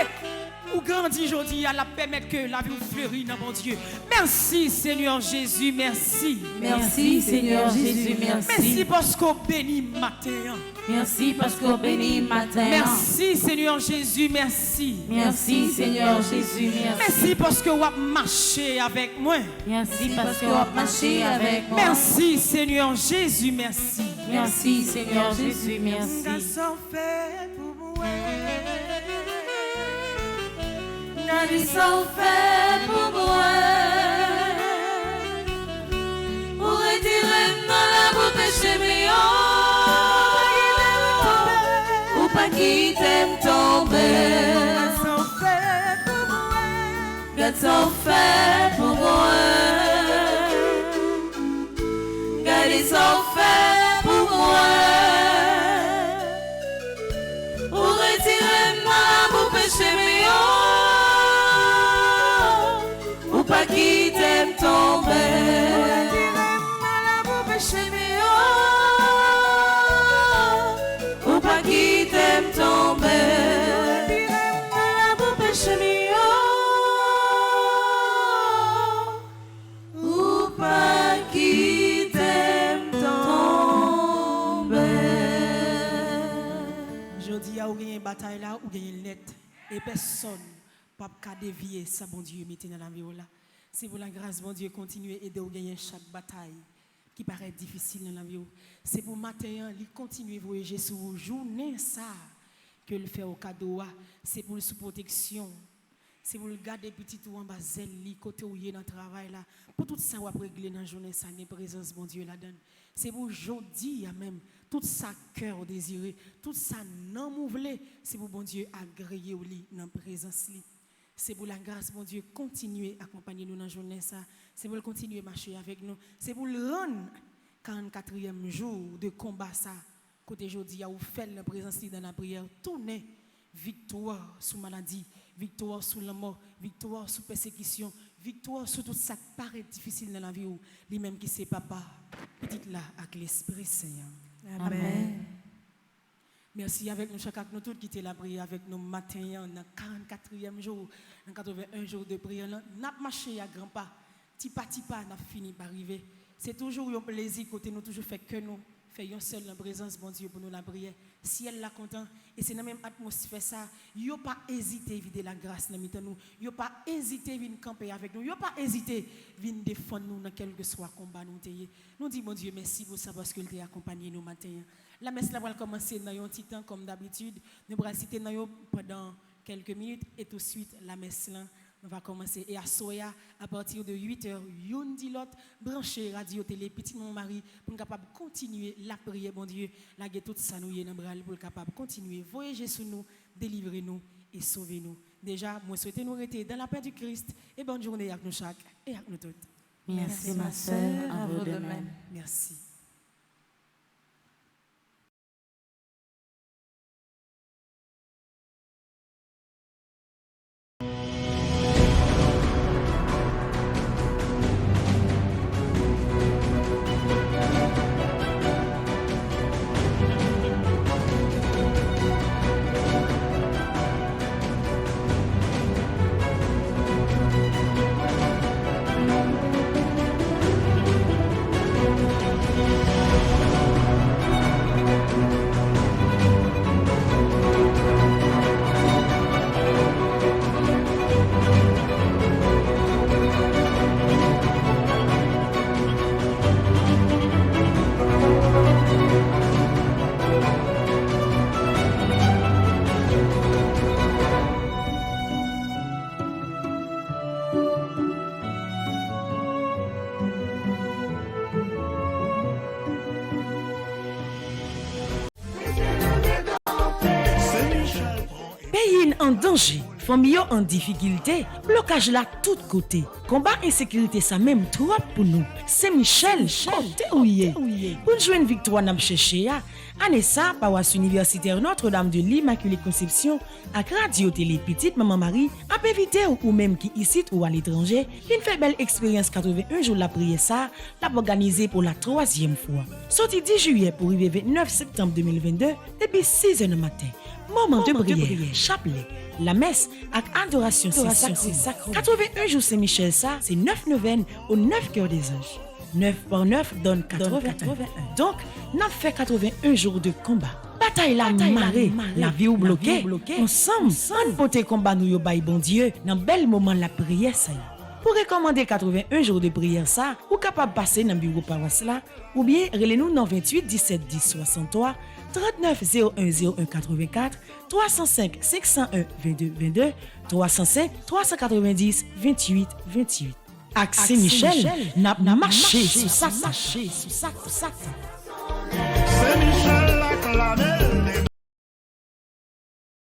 Ou grandit aujourd'hui à la permettre que la vie fleurit dans mon Dieu. Merci Seigneur Jésus, merci. Merci, Seigneur Jésus, merci. Merci parce qu'on bénit matin. Merci parce qu'on bénit matin. Merci Seigneur Jésus, merci. Merci, Seigneur Jésus, merci. Merci parce que vous avez marché avec moi. Merci parce qu'on a marché avec moi. Merci Seigneur Jésus, merci. Merci, Seigneur Jésus, merci. Nani sont faits pour moi. Pour retirer dans la boue péché méant. Ou pas qui t'aime tomber. Garde sont faits pour moi. Garde sont faits pour moi. Pour retirer dans la boue péché méant. Pas qui t'aime tomber. Ou pas qui t'aime tomber. Ou pas qui t'aime tomber. Je dis à vous gagner une bataille là, ou gagner une lettre. Et personne pas qu'à dévier ça, bon Dieu, mettez dans la vie là. C'est pour la grâce, bon Dieu, continuer à aider à gagner chaque bataille qui paraît difficile dans la vie. C'est pour matin, il continue à voyager sur vos journées, ça, que le fait au cadeau. C'est pour sous protection. C'est pour le garder petit ou en bas, zèle, côté où il est dans le travail là. Pour tout ça, on va régler dans la journée, ça, une présence, bon Dieu, la donne. C'est pour aujourd'hui, même, tout ça, cœur désiré, tout ça, non mouvelé, c'est pour bon Dieu agréer au lit, dans la présence. C'est pour la grâce, mon Dieu, continuer à accompagner nous dans la journée. C'est pour continuer à marcher avec nous. C'est pour le rendre 44e jour de combat. Ça. Côté aujourd'hui, vous faites la présence dans la prière. Tournez victoire sous maladie, victoire sous la mort, victoire sous persécution, victoire sur tout ça qui paraît difficile dans la vie, lui-même qui c'est papa, petite là, avec l'Esprit Seigneur. Amen. Merci avec nous, chacun nous tous qui était la prière avec nous matin, dans le 44e jour, dans 81 jours de prière. Nous avons marché à grands pas, petit pas, nous avons fini par arriver. C'est toujours un plaisir côté nous, toujours fait que nous faisons seul en présence, bon Dieu, pour nous la prière. Si elle l'a content, et c'est dans la même atmosphère ça, il n'a pas hésité à vider la grâce dans nous, il n'a pas hésité à venir camper avec nous, il n'a pas hésité à venir défendre nous dans quel que soit combat nous ayons. Nous disons, bon Dieu, merci pour ça parce qu'il t'a accompagné nous matin. La messe là va commencer dans un petit temps comme d'habitude. Nous allons citer pendant quelques minutes et tout de suite la messe là va commencer. Et à Soya, à partir de 8h, yon dit l'autre, brancher radio télé, petit mon mari, pour capable continuer la prière, bon Dieu, la guerre tout ça nous y est dans bras pour capable continuer, voyager sur nous, délivrer nous et sauver nous. Déjà, moi souhaite nous rester dans la paix du Christ et bonne journée avec nous chaque et avec nous toutes. Merci ma sœur, à vous de même. Merci. Pays en danger, famille en difficulté, blocage là tout côté. Combat insécurité ça même trop pour nous. C'est Michel, côté ouye. Pour jouer une victoire n'a cherché à Anessa paroisse universitaire Notre-Dame de l'Immaculée Conception à radio télé petite maman Marie a évité ou même qui ici ou à l'étranger, une fait belle expérience 81 jours la prière ça, l'a organisé pour la 3e fois. Sorti 10 juillet pour arriver 29 septembre 2022 depuis 6h du matin. Moment de prière, chapelet, la messe avec adoration sacrée. 81 jours Saint-Michel ça, c'est 9 neuvaines aux 9 cœurs des anges. 9 par 9 donne 81. Donc, nous avons fait 81 jours de combat. Bataille la marée, la vie ou bloquée. Ensemble, on porte combat nous yo bay bon Dieu dans bel moment la prière ça. Pour recommander 81 jours de prière ça, ou capable passer dans bureau paroisse là ou bien relez-nous dans 28 17 10 63 39 01 01 84 305 501 22 22 305 390 28 28. Axé Michel n'a marché sous ça. C'est Michel acclamé.